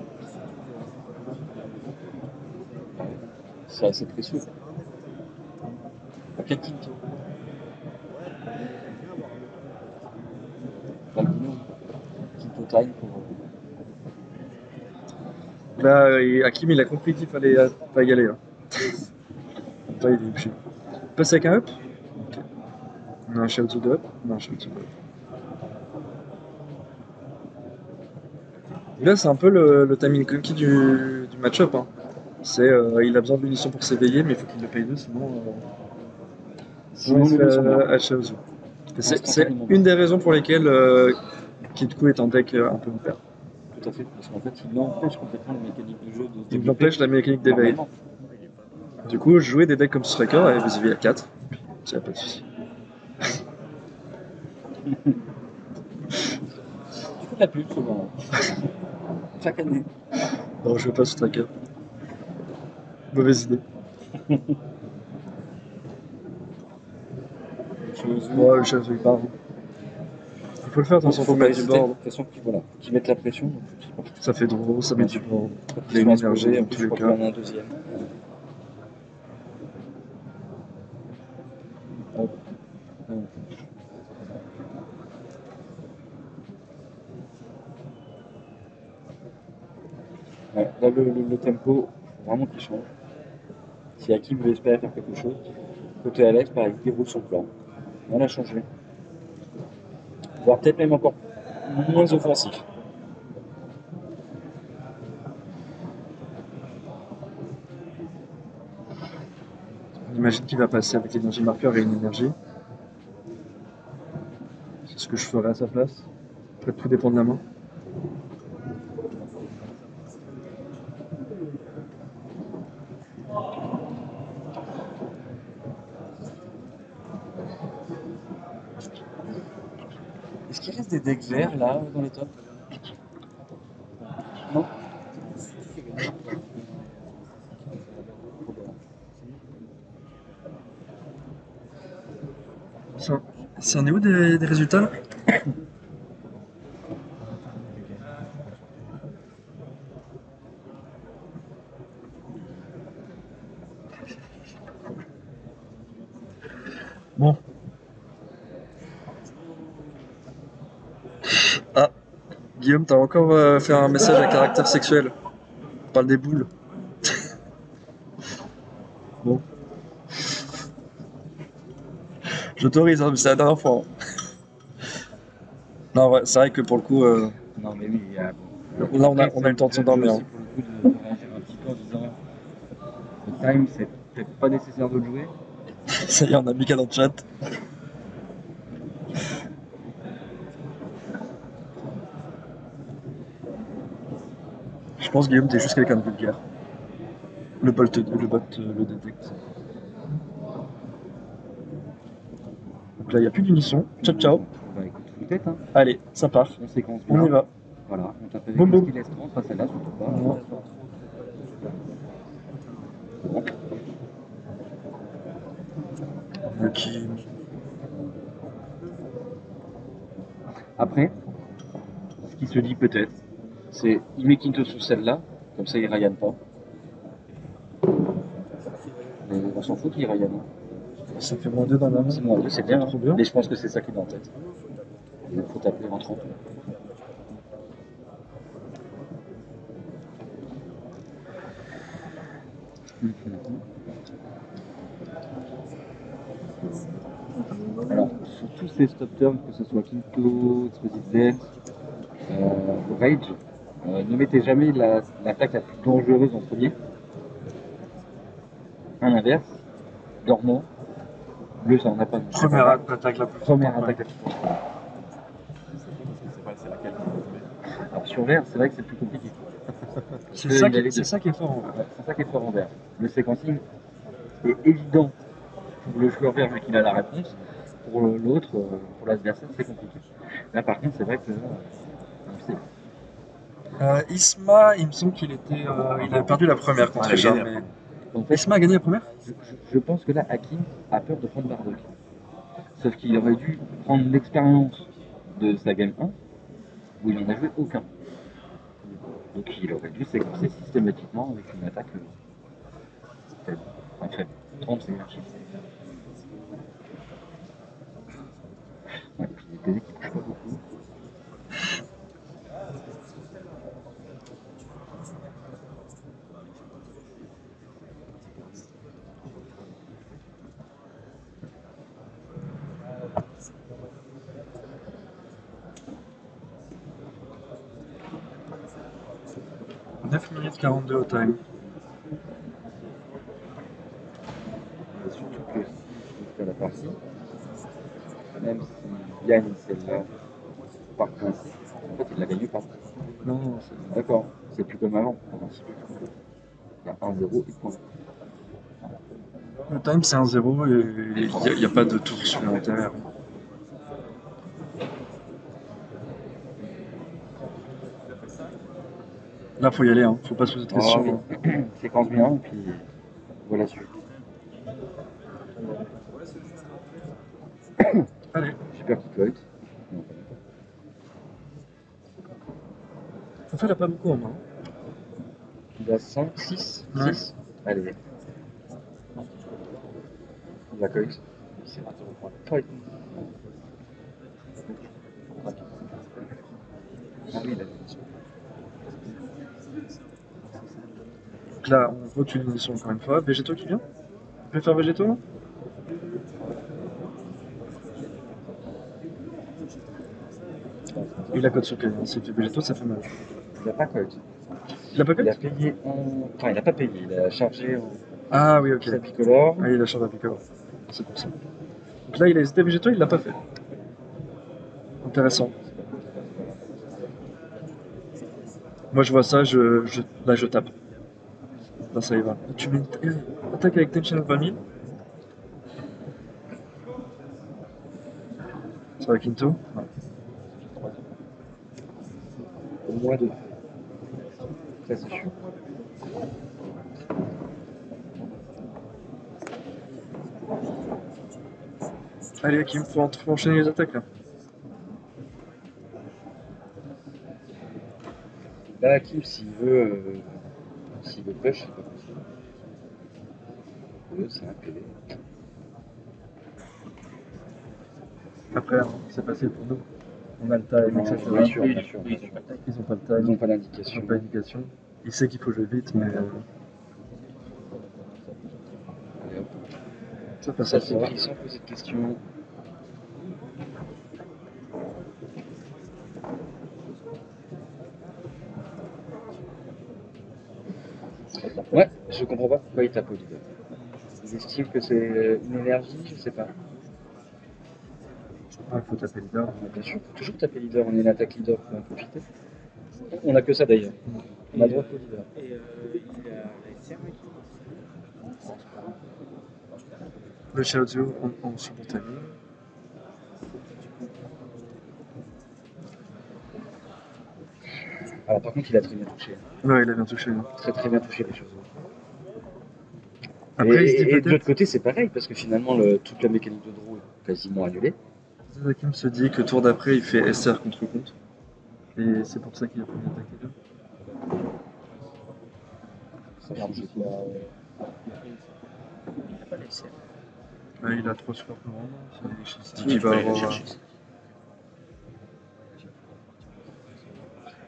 C'est assez précieux. À quel quinto Albino. Quinto time pour. Là, Hakim, il a compris qu'il fallait pas y aller. Hein. Attends, il est obligé. Passer avec un up. Ok. On a un shout de up. On a un shout de up. Là, c'est un peu le timing conquis du match-up. Hein. Il a besoin de munitions pour s'éveiller, mais il faut qu'il le paye deux, sinon il se fait à Chaozu. C'est une des raisons pour lesquelles Kid Ku est un deck un peu ouvert. Tout à fait, parce qu'en fait, il empêche complètement la mécanique du jeu de se Il développer. empêche la mécanique d'éveil. Normalement. Du coup, jouer des decks comme Striker et vous à 4, il n'y a pas de souci. Tu fais de la pub souvent. Chaque année. Non, je veux pas Striker. Mauvaise idée. Ouais, le chef, il part. Il faut le faire de toute façon pour mettre du board. Qu'ils mettent la pression. Donc, Ça fait drôle, ça met du board. il y a une énergie dans tous les cas. Un deuxième. Ouais, là, le tempo, faut vraiment qu'il change. Si Hakim veut espérer faire quelque chose, côté Alex, pareil, il déroule son plan. On a changé. Voire peut-être même encore moins offensif. On imagine qu'il va passer avec l'énergie marqueur et une énergie. C'est ce que je ferais à sa place. Après, tout dépend de la main. Est-ce qu'il reste des decks verts là dans les tops? Non. Ça en est où des résultats là? Bon. Ah, Guillaume, t'as encore fait un message à caractère sexuel. On parle des boules. Bon. J'autorise, hein, mais c'est la dernière fois. Hein. Non, ouais, c'est vrai que pour le coup, Non, mais oui, là, on a eu le temps de s'endormir. Pour le coup, de réagir un petit peu en disant le time, c'est peut-être pas nécessaire de le jouer. Ça y est, on a Mika dans le chat. Je pense, Guillaume, t'es juste quelqu'un de vulgaire. Le bot le détecte. Donc là, il n'y a plus d'unisson. Ciao, ciao. Bah écoute, peut-être, hein. Allez, ça part. On séquence On bien. y va. Voilà, on tape avec Boum, le boum. skill S30, pas celle-là, surtout pas. Non. Bon. Lucky. Après, ce qui se dit peut-être, c'est il met Quinto sous celle-là, comme ça il Ryan pas. Mais on s'en fout qu'il Ryan. Ça fait moins 2 dans la main. C'est moins 2, c'est bien, Trop hein. bien. Mais je pense que c'est ça qu'il a en tête. Il faut taper en 30. Alors, sur tous ces stop turns, que ce soit Quinto, Explosive Dance, Rage, ne mettez jamais l'attaque la plus dangereuse en premier. À l'inverse, Dormant, bleu ça en a pas. Première attaque la plus Première attaque la plus dangereuse. Alors sur vert, c'est vrai que c'est plus compliqué. C'est Il ça, a les deux. c'est ça qui est fort. Ouais, c'est ça qui est fort en vert. Le séquencing est évident pour le joueur vert vu qu'il a la réponse. Pour l'autre, pour l'adversaire, c'est compliqué. Là par contre, c'est vrai que on sait. Isma, il me semble qu'il était, il avait perdu la première contre Richard. Mais... En fait, Isma a gagné la première. je pense que là, Hakim a peur de prendre Bardock. Sauf qu'il aurait dû prendre l'expérience de sa game 1 où il n'en a joué aucun. Donc il aurait dû séquencer systématiquement avec une attaque faible. Enfin faible. 30 c'est archi. Ouais, puis il y a des qui ne bougent pas beaucoup. « 9 minutes 42 au time. Et surtout que si la partie, même s'il gagne celle-là par principe, en fait il la gagne pas. Non, D'accord, c'est plus comme avant. Il y a 1-0 et point. le time c'est 1-0 et il n'y a pas de tour supplémentaire. Là, faut y aller, hein. Faut pas se poser de questions. Oh, oui. Séquence bien, et puis voilà suite. Allez, Super kick out. ça fait la pas beaucoup en main. Il a 5, 6, Ouais. 6. Allez. Il va coit. C'est un 0 point. Ouais. Ah oui, il a fait. Donc là, on vote une émission encore une fois. Végétaux qui vient? Tu peux faire végétaux là? Il a code sur quel? S'il fait végétaux, ça fait mal. Il n'a pas code. Il a pas Il a code? payé en. Enfin, il n'a pas payé, il a chargé en Ah oui, ok. Sapicolor. Ah, il a chargé à Piccolo. C'est pour ça. Donc là, il a hésité végétaux, il l'a pas fait. Intéressant. Moi, je vois ça, là, je tape. Là, ça y va. Tu mets une attaque avec tension of 20 000. Ça va Quinto? Ouais. Au moins 2. Ça, c'est sûr. Allez, Hakim, faut enchaîner les attaques là. Là, Hakim, s'il veut push, c'est pas possible. C'est un PV. Après, hein, c'est facile pour nous. On a le time, etc. Bien sûr, bien sûr. Ils ont pas le time, Ils n'ont pas ils d'indication. n'ont pas d'indication. Il sait qu'il faut jouer vite, mais Allez, hop. ça passe Ça, à c'est toi. pris sans poser de questions. Ouais, je comprends pas pourquoi il tape au leader. Ils estiment que c'est une énergie, je sais pas. Ah, il faut taper le leader. Bien sûr, il faut toujours taper leader, on est une attaque leader, faut en profiter. On a que ça d'ailleurs. On a droit au leader. Et il a la SR avec Le Shiaozu en simultané. Alors par contre, il a très bien touché. Ouais, il a bien touché. Très très bien touché les choses. Après, il se dit Et de l'autre peut-être. côté, c'est pareil, parce que finalement, toute la mécanique de draw est quasiment annulée. Hakim se dit que tour d'après, il fait SR contre compte. Et c'est pour ça qu'il a pris l'attaque les deux. Ça change quoi Ouais, il a 3 scores pour rendre. Il dit qu'il va avoir.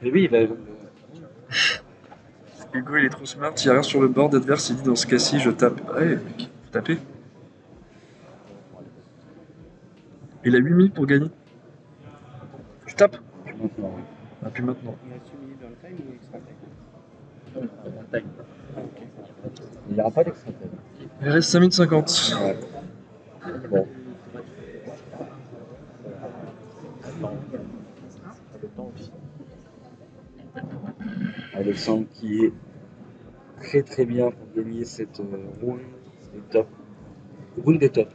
Mais oui, il a... Hugo, il est trop smart. Il y a rien sur le board adverse. Il dit dans ce cas-ci, je tape. Ouais, mec, faut taper. Il a 8000 pour gagner. Je tape. Maintenant, oui. Ah, puis maintenant. Il a souligné dans le time ou extra time? Il n'y aura pas d'extra time. Il reste 5050. Ouais. Bon. Alexandre qui est très très bien pour gagner cette round des top. Round des top.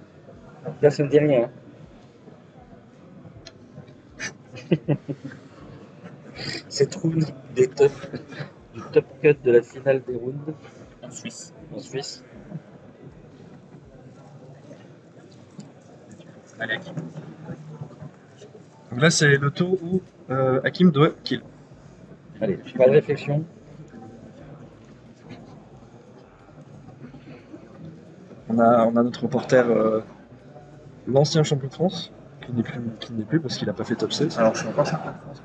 Là, ça ne dit rien. Hein. Cette round des top, du top cut de la finale des rounds En Suisse. en Suisse. Allez, Hakim. Donc là, c'est le tour où Hakim doit kill. Allez, pas de réflexion. On a notre reporter, l'ancien champion de France, qui n'est plus parce qu'il n'a pas fait top 16. Alors, je suis encore certain de France.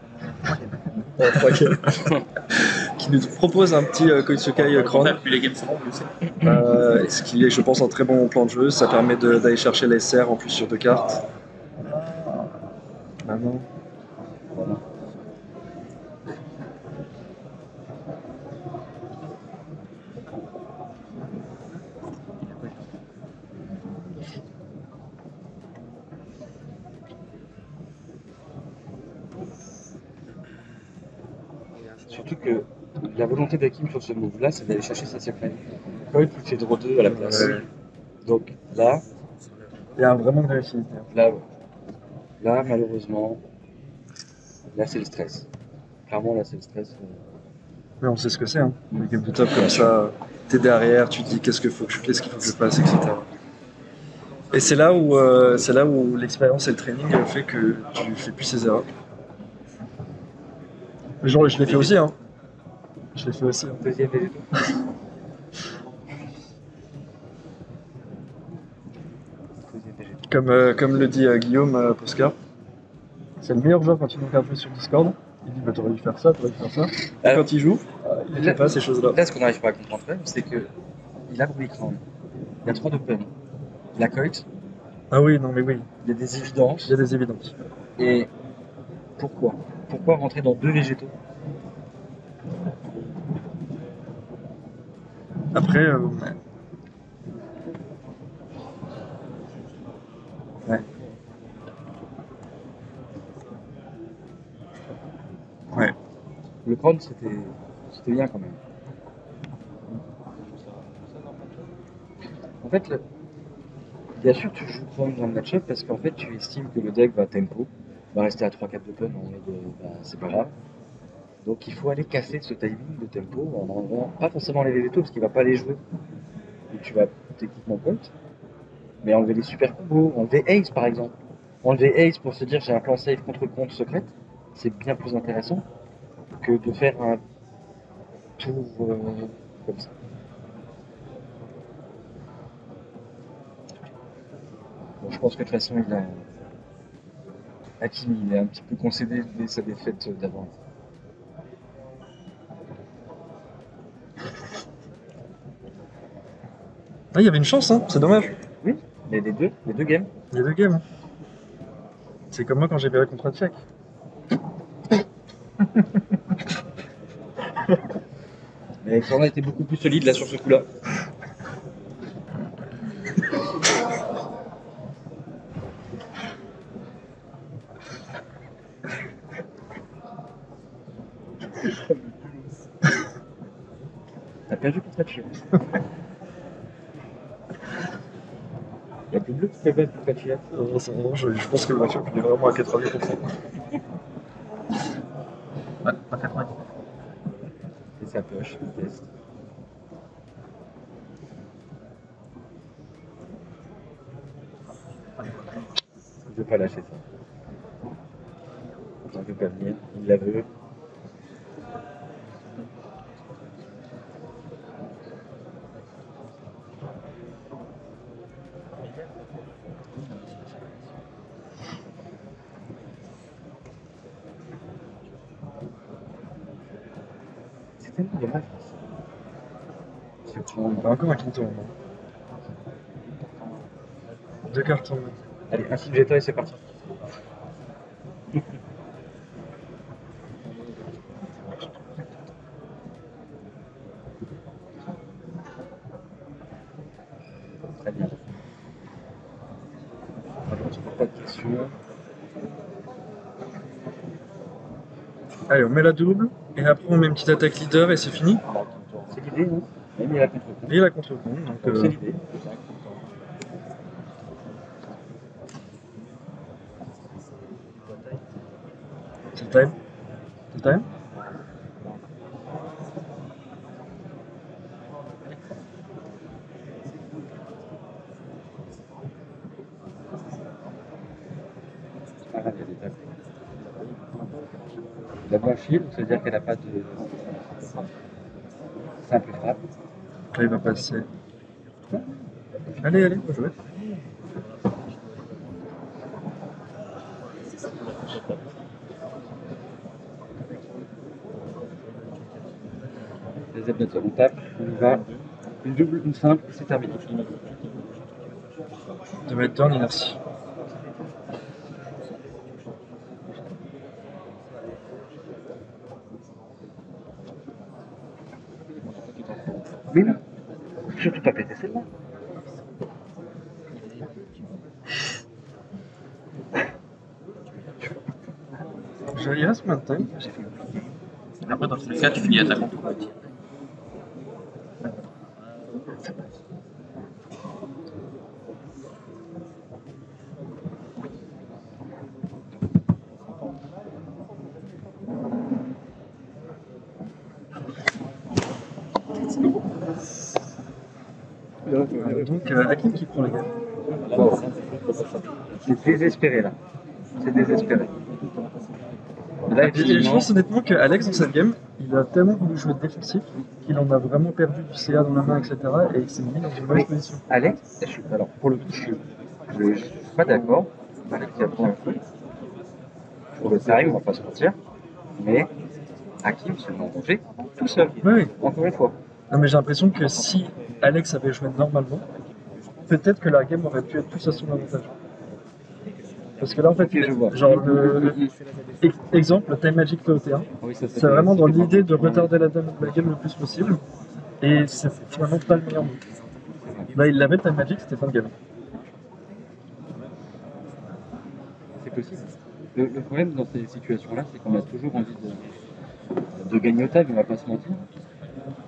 Qui nous propose un petit Koitsukai On Cron. a plus les games savants, je sais. Ce qui est, je pense, un très bon plan de jeu. Ça permet d'aller chercher la SR en plus sur 2 cartes. Maintenant. Voilà. Surtout que la volonté d'Hakim sur ce move-là, c'est d'aller chercher sa secret. Quand il fait draw 2 à la place. Ouais. Donc là, Il y a vraiment de réussite. là, malheureusement, là c'est le stress. Clairement, là c'est le stress. Mais on sait ce que c'est, hein. Les games de top comme ça, t'es derrière, tu te dis qu'est-ce qu'il faut que je fasse, etc. Et c'est là où l'expérience et le training fait que tu fais plus ces erreurs. Mais genre, je l'ai fait aussi, hein. Je l'ai fait aussi. Hein. Deuxième végétaux. Deuxième végétaux. Comme le dit Guillaume Posca, c'est le meilleur joueur quand il nous regarde jouer sur Discord. Il dit bah, t'aurais dû faire ça, t'aurais dû faire ça. Et Alors, quand il joue, il ne fait pas ces choses-là. Là, ce qu'on n'arrive pas à comprendre, quand même, c'est que il a Ruby Crown, il y a 3 d'open, la Coit, Ah oui, non mais oui, il y a des évidences. il y a des évidences. Et pourquoi rentrer dans 2 végétaux? Après, Ouais. Ouais. Le Crown, c'était bien quand même. En fait, bien sûr, tu joues Crown dans le match-up parce qu'en fait, tu estimes que le deck va tempo, va rester à 3-4 d'open en mode c'est pas grave. Donc il faut aller casser ce timing de tempo en enlevant pas forcément les végétaux parce qu'il va pas les jouer. Donc tu vas techniquement point, mais enlever les super combos, enlever Ace par exemple. Enlever Ace pour se dire j'ai un plan safe contre compte secrète, c'est bien plus intéressant que de faire un tour comme ça. Bon, je pense que de toute façon Hakim il est un petit peu concédé dès sa défaite d'avant. ah, il y avait une chance, hein, c'est dommage. Oui, mais les deux games. Il y a 2 games. C'est comme moi quand j'ai viré contre Tchèque. Mais Alexandre était beaucoup plus solide là sur ce coup-là. T'as perdu contre Tchèque. Il y a plus bleu qui fait bête contre Tchèque. Non, je pense que le match-up il est vraiment à 90%. Pas 90. Et sa poche, le test. Il veut pas lâcher ça. Il ne veut pas venir, il la veut. C'est tellement dommage. Il y a encore un quinton. 2 cartons. Allez, un signe jeta et c'est parti. Très bien. Alors, je n'ai pas de questions. Allez, on met la double, et après on met une petite attaque leader et c'est fini. C'est l'idée, non? Et il a contre-coup. Et la contre-compte, donc C'est l'idée. c'est le time. C'est le time. Ah, il y a des tables. La blanchie, donc ça veut dire qu'elle n'a pas de simple frappe. Là il va passer. Allez, faut jouer. Les abnoteurs, on tape, on y va. Une double, une simple, et c'est terminé. De mettre turn inertie. Mais non, surtout pas péter celle-là. Il reste combien de time? Après, dans tous les cas, tu finis attaquant. Donc Hakim qui prend les gars. Bon. C'est désespéré là. C'est désespéré. Là, Et je pense honnêtement qu'Alex dans cette game, il a tellement voulu jouer défensif qu'il en a vraiment perdu du CA dans la main, etc. Et il s'est mis dans une mauvaise position. Alex, alors pour le coup, Je suis pas d'accord avec ce qu'il y a pour l'instant. Je trouve que ça arrive, on va pas se mentir. Mais Hakim se met en danger tout seul. Oui. Encore une fois. Non, mais j'ai l'impression que si Alex avait joué normalement, peut-être que la game aurait pu être plus à son avantage. Parce que là, en fait, Ok, je vois. genre exemple, le Time Magic POT1, Oui, ça, c'est vraiment dans l'idée de retarder la game le plus possible. Et c'est finalement pas le meilleur move. Là, il l'avait le Time Magic, c'était fin de game. C'est possible. Le problème dans ces situations-là, c'est qu'on a toujours envie de gagner au tag, on va pas se mentir.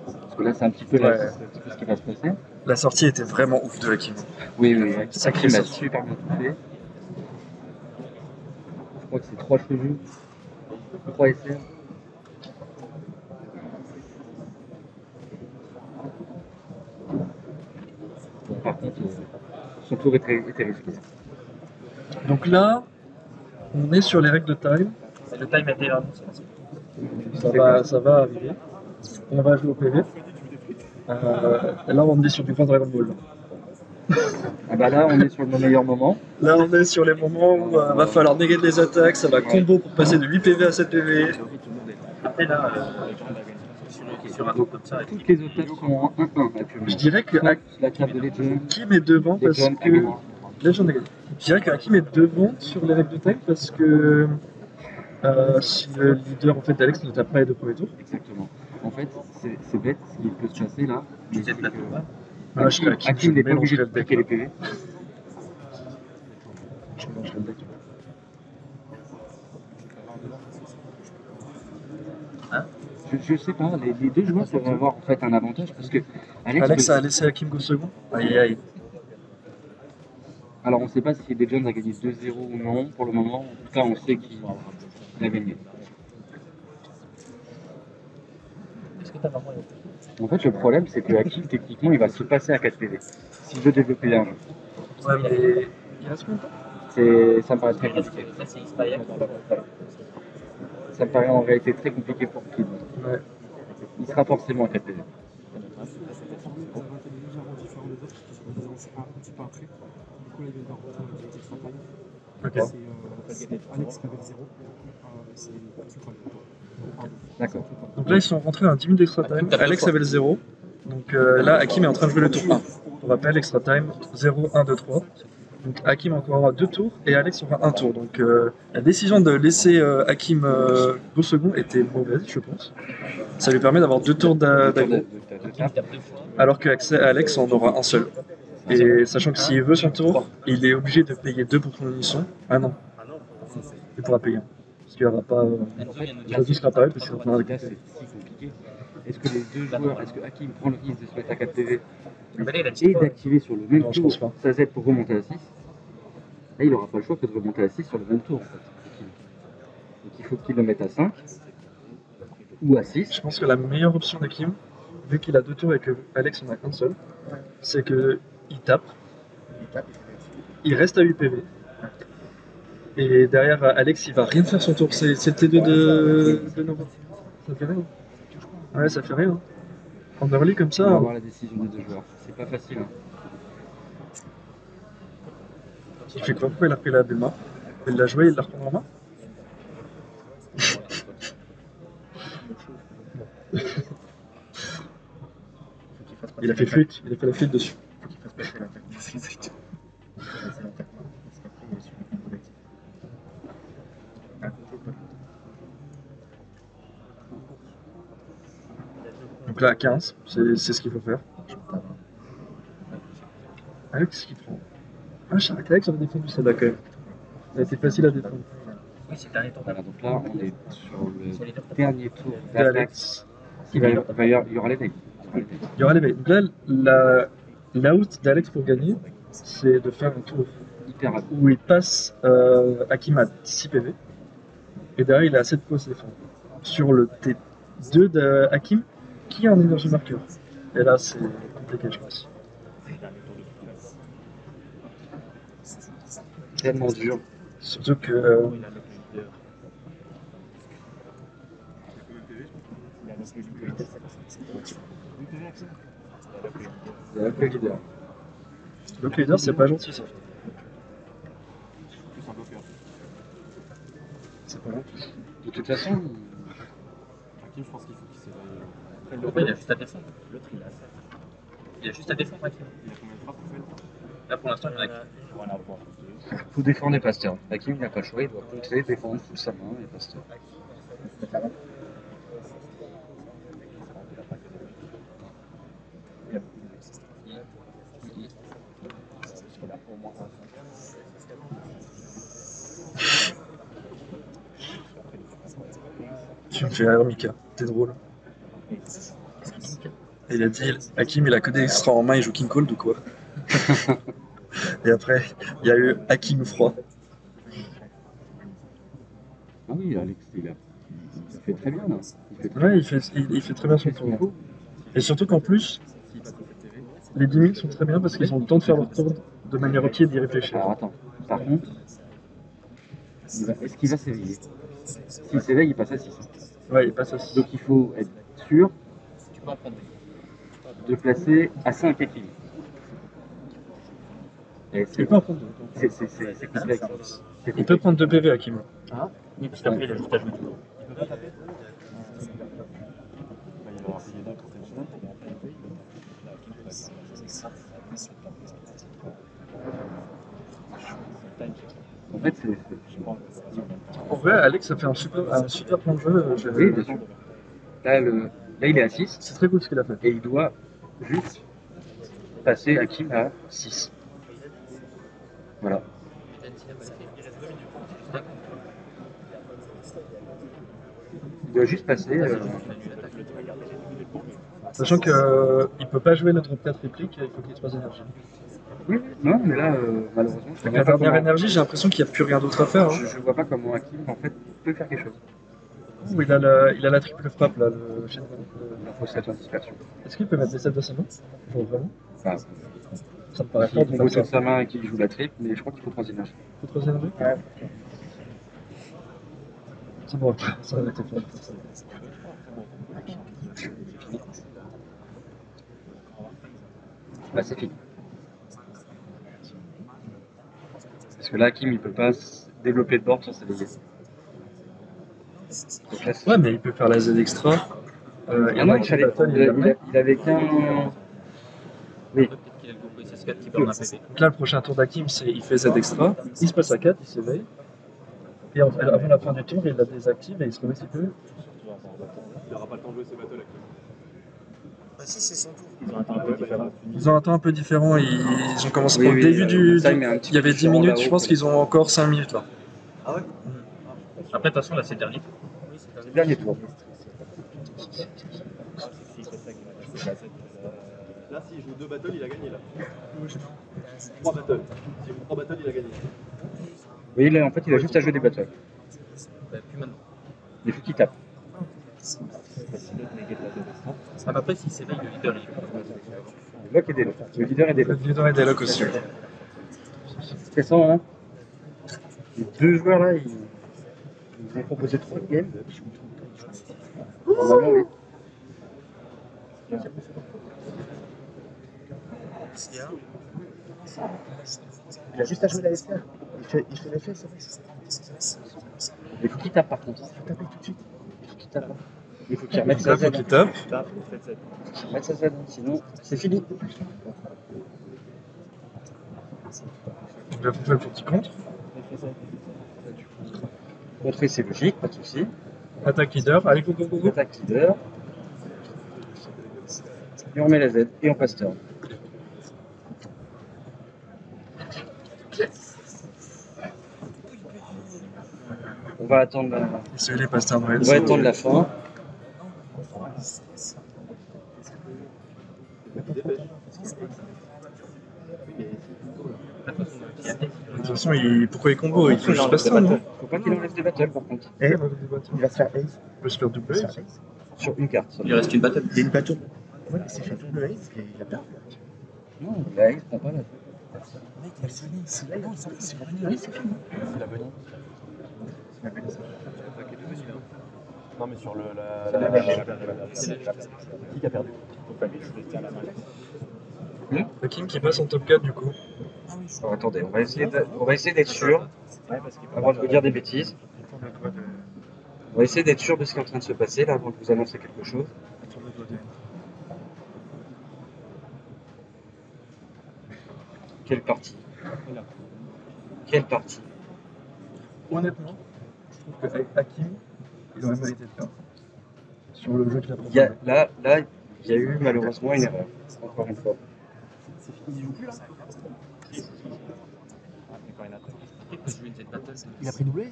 Parce que là, c'est un petit peu, Ouais. c'est un petit peu ce qui va se passer. La sortie était vraiment ouf de Hakim. Oui, Sacré Hakim a sortie. super bien tout fait. Je crois que c'est 3 cheveux, 3 SR. Bon, par contre, son tour était risqué. Donc là, on est sur les règles de time. Le time a été annoncé. Ça va arriver. On va jouer au PV. Et là, on est sur du grand Dragon Ball. Ah bah là, on est sur le meilleur moment. Là, on est sur les moments où va falloir négater les attaques, ça va combo pour passer de 8 PV à 7 PV. Après, là, sur un truc comme ça, Toutes les autres tables sont en 1-1 actuellement. Je dirais que La table de Legend, Hakim est devant parce Legend, que. Legend a gagné. Je dirais que Hakim est devant sur les règles de time parce que si le leader en fait, d'Alex ne tape pas les deux premiers tours. exactement. En fait, c'est bête ce qui peut se passer là. Mais c'est que Ah, je serais Hakim, Hakim n'est je pas obligé de mélangerais le deck. piquer les PV. Je mélangerais le deck. Je sais pas, les deux joueurs peuvent avoir en fait un avantage parce que Alex peut- a laissé Hakim go second. Aïe aïe. Alors on sait pas si Legends a gagné 2-0 ou non pour le moment. En tout cas, on sait qu'il a gagné. En fait, le problème c'est que Hakim techniquement il va se passer à 4 PV s'il veut développer un jeu. Ouais, mais il reste combien de temps Ça me paraît très compliqué. Ça me paraît en réalité très compliqué pour Kid. Ouais. Il sera forcément à 4 PV. Ok. D'accord. Donc là, ils sont rentrés dans 10 minutes d'extra time. Alex avait le 0. Donc là, Hakim est en train de jouer le tour 1. On rappelle, extra time 0, 1, 2, 3. Donc Hakim encore aura 2 tours et Alex aura 1 tour. Donc la décision de laisser Hakim go second était mauvaise, je pense. Ça lui permet d'avoir 2 tours d'aggro, alors que Alex en aura un seul. Et sachant que s'il veut son tour, il est obligé de payer 2 pour son unisson. Ah non, il pourra payer 1. Parce qu'il n'y aura pas. Il va tout sera pareil parce qu'il sera plein Là, c'est si compliqué. Est-ce que les deux joueurs, est-ce que Hakim prend le risque de se mettre à 4 PV et d'activer sur le même Non, je pense tour pas. sa Z pour remonter à 6? Là, il n'aura pas le choix que de remonter à 6 sur le même tour en fait. Donc il faut qu'il le mette à 5 ou à 6. Je pense que la meilleure option d'Hakim, vu qu'il a 2 tours et que Alex en a qu'un seul, c'est qu'il tape, il reste à 8 PV. Et derrière Alex, il va rien faire son tour. C'est le T2 de Nova. Ça fait rien. Ouais, ça fait rien. En early comme On ça. va voir la décision des deux joueurs. C'est pas facile. Hein. Il fait quoi? Pourquoi il a pris la Bulma? Il l'a joué, il l'a reprend en main? Il a fait flûte, il a fait la flûte dessus. Donc là à 15, c'est ce qu'il faut faire. Alex, qu'est-ce qu'il prend? Ah, je savais qu'Alex avait défendu celle-là quand même. C'est facile à défendre. Oui, c'est le dernier tour Voilà, donc là, on est sur le dernier tour D'Alex. d'Alex. Il y aura l'éveil. Il y aura l'éveil. Donc là, l'out d'Alex pour gagner, c'est de faire un tour Hyper rapide. où il passe Hakim à 6 PV. Et derrière, il est à 7 points à défendre. Sur le T2 de Hakim, qui a un énergie marqueur. Et là, c'est compliqué, je pense. Tellement dur. Surtout que. C'est un peu leader. Le leader, c'est pas gentil ça. De toute façon, Hakim, je pense qu'il faut qu'il s'éveille. Après, il a juste à descendre. L'autre, il a 7. Il a juste à descendre, Hakim. Il a combien de frappes, en fait? Là, pour l'instant, il y en a Voilà, bon. faut défendre les pasteurs. Hakim, il n'a pas le choix, il doit contrer, défendre sous sa main les pasteurs. Tu me fais rire, Mika. T'es drôle. Et il a dit, Hakim, il a que des extras en main, il joue King Cold ou quoi? Et après, il y a eu Hakim froid. Ah oui, Alex, il fait très bien là. Ouais, il fait très bien son tour. Et surtout qu'en plus, les 10 000 sont très bien parce qu'ils ont le temps de faire leur tour de manière au pied d'y réfléchir. Alors attends, par contre, est-ce qu'il va s'éveiller? S'il s'éveille, il passe à 6. Ouais, il passe à 6. Donc il faut être sûr de placer à 5 équilibres. Il peut en prendre 2. C'est complexe. Il peut prendre 2 PV, Hakim. Oui, parce qu'après, il a juste à jouer tout. Il peut pas taper. Il aura payé 2 pour cette semaine. En fait, En vrai, Alex a fait un super plan de jeu. oui, bien sûr. Là, il est à 6. C'est très cool ce qu'il a fait. Et il doit juste passer Hakim à 6. Voilà. Il doit juste passer. Sachant qu'il ne peut pas jouer notre 4 réplique, il faut qu'il ait 3 énergies. Oui, non, mais là, malheureusement, je Avec la dernière énergie, j'ai l'impression qu'il n'y a plus rien d'autre à faire. Hein. Je vois pas comment Hakim, en fait, peut faire quelque chose. Ouh, il a la triple frappe, là, le chien. La fausse dispersion. Est-ce qu'il peut mettre des 7 de sa main? Genre vraiment? Enfin, Ça me paraît il fort. faut de sa main et qu'il joue la triple, mais je crois qu'il faut 3 énergies. Il faut 3 énergies? Ouais. C'est bon, ça va être fort. Là, c'est fini. Parce que là, Hakim, il peut pas développer de board sans s'éveiller. Ouais, mais il peut faire la Z extra. Il y en a qui il avait qu'un. Oui. Peut-être qu'il a le groupe SS4 qui burn un PP. Donc là, le prochain tour d'Hakim, il fait Z extra. Il se passe à 4, il s'éveille. Et avant la fin du tour, il la désactive et il se remet s'il peut. Il n'aura pas le temps de jouer ses battles avec lui. Bah si, c'est son tour. Ils ont un temps un peu différent. Ils ont un temps un peu différent. Ils ont commencé Oui, au oui, début du. ça, il met un petit Il y avait peu 10 minutes, là-haut, je pense qu'ils ont encore 5 minutes là. Ah ouais? Après, de toute façon, là, c'est le dernier tour. C'est le dernier tour. Là, s'il joue 2 battles, il a gagné là. 3 battles. S'il joue 3 battles, il a gagné. Oui, là, en fait, il a juste à jouer des battles. Bah, plus maintenant. Il faut qu'il tape. Ah, bah, après, s'il s'éveille, le leader, il Le bloc est des locks. Le leader est des Le locks. leader et des locks aussi. C'est stressant, hein. Les 2 joueurs là, ils ont proposé 3 games. Normalement, oui. Il a juste à jouer la SPA. Il fait l'effet, ça fait. Il faut qu'il tape par contre. Il faut taper tout de suite. Il faut qu'il tape. Il faut qu'il remette sa Là, Z. faut qu'il tape. Il faut remettre sa Z, sinon c'est fini. Donc là, faut qu'il contre. Contrer, c'est logique, pas de soucis. Attaque leader. Allez, go, go, go, go. Attaque leader. Et on remet la Z et on passe turn. On va attendre la, C'est les pasteurs Noël. on va attendre la fin. De toute façon, pourquoi il combo? Il faut juste pasteur, non? Faut pas qu'il enlève des battles par contre. Et il va se faire ace. Il peut se faire double ace. Sur une carte. Il reste une battle. Il y a une bateau. Ouais, mais c'est fait double ace et il a perdu. Non, la X prend pas la. Mec, il a fini. C'est là, c'est fini. C'est fini. C'est la Bunny. C'est la Bunny. Non, mais sur le. Qui a perdu? Hakim qui passe en top 4 du coup. Alors, attendez, on va essayer d'être sûr avant de vous dire des bêtises. On va essayer d'être sûr de ce qui est en train de se passer là avant de vous annoncer quelque chose. Quelle partie? Quelle partie? Honnêtement, je trouve qu'avec Hakim, il aurait mérité de perdre. Sur le jeu qu'il a proposé. Là, il y a eu malheureusement une erreur. Encore une fois. Il joue plus là. Il a pris doublé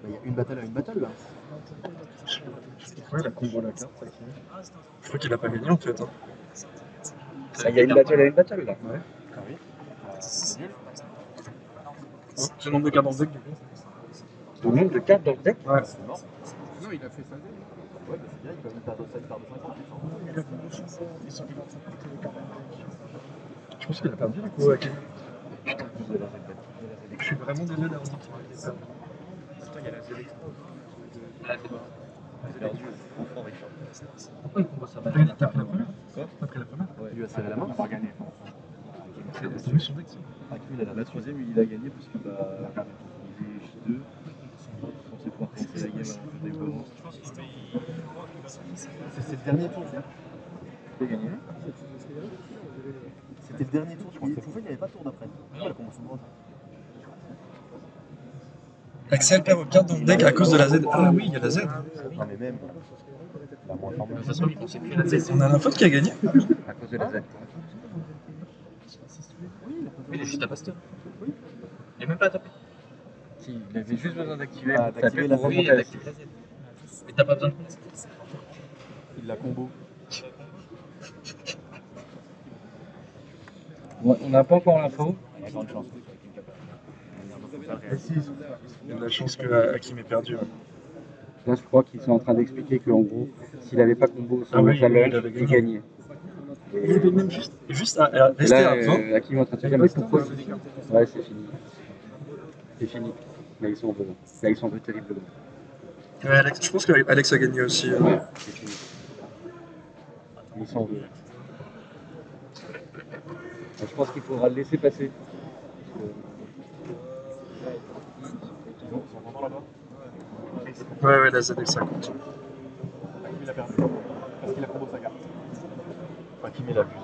il y a une battle à une battle là. Ouais, la combo la carte, Hakim. Je crois qu'il a pas gagné en fait. Hein. Il y a une battle à une battle là. Ouais. Ah oui. Oh, j'ai le nombre de cartes dans le deck du coup. Le nombre de cartes dans le deck? Ouais. C'est mort. Non, il a fait ça. Ouais, bah c'est bien, il peut même perdre 7 cartes de 50. Je pense qu'il a perdu du coup, Hakim. Je suis vraiment désolé d'avoir dit qu'il allait perdre. Attends, il y a la sélection. T'as pris la première? T'as pris la première? Il lui a serré la main. On va gagner. C'est lui son deck ça. Hakim, il a la troisième, il a gagné parce que bah, il est J2. On sait pouvoir commencer la game avant que je commence. C'est le dernier tour, ça. J'ai gagné. C'était le dernier tour, je crois. Pourquoi il n'y avait pas de tour d'après? Pourquoi elle commence en droite? Axel perd vos cartes dans le deck à cause de la Z. Ah oui, il y a la Z. Non, mais même. La moins De toute façon, il pensait plus à la Z. On a l'info qui a gagné. À cause de la Z. Oui, il est juste à Pasteur. Il n'est même pas à taper. Si, il avait juste besoin d'activer Ah, d'activer la Z. Oui, il a activé la Z. Et t'as pas besoin de connaître. Il la combo. Bon, on n'a pas encore l'info. Il y a grande chance. Il y a de la chance que Hakim ait perdu. Là, je crois qu'ils sont en train d'expliquer qu'en gros, s'il n'avait pas combo son oui, challenge, il avait il gagnait. Il avait même juste à Et rester là, à 20. Hakim est en train de se dire, mais pourquoi? Ouais, c'est fini. C'est fini. Là, ils sont en veut. Là, ils sont en veut terriblement. Ouais, Alex, je pense qu'Alex a gagné aussi. Ouais, c'est fini. Ils sont en veut. Je pense qu'il faudra le laisser passer. Ils sont contents là-bas. Ouais, la ZX ça compte. Hakim il a perdu. Parce qu'il a combo sa carte. Hakim il abuse.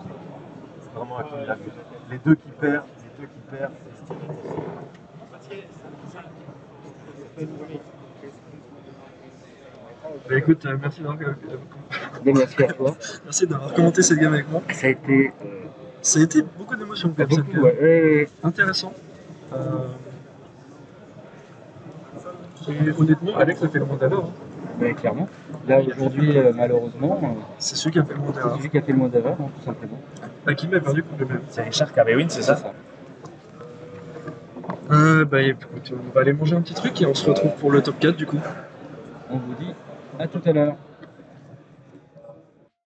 Vraiment Hakim il abuse. Les deux qui perdent, c'est stylé. Bah écoute, merci Merci à toi. merci d'avoir commenté cette game avec moi. Ça a été beaucoup d'émotions comme ça. beaucoup, ouais. Intéressant. Et honnêtement, Alex a fait le moins d'erreurs. Hein. Ouais, clairement. Là, aujourd'hui, malheureusement, C'est celui qui a fait le moins c'est d'erreurs. celui qui a fait le moins d'erreurs, hein, tout simplement. Hakim a perdu contre le même. C'est Richard qui avait win, c'est ça? Bah écoute, on va aller manger un petit truc et on se retrouve pour le top 4 du coup. On vous dit à tout à l'heure.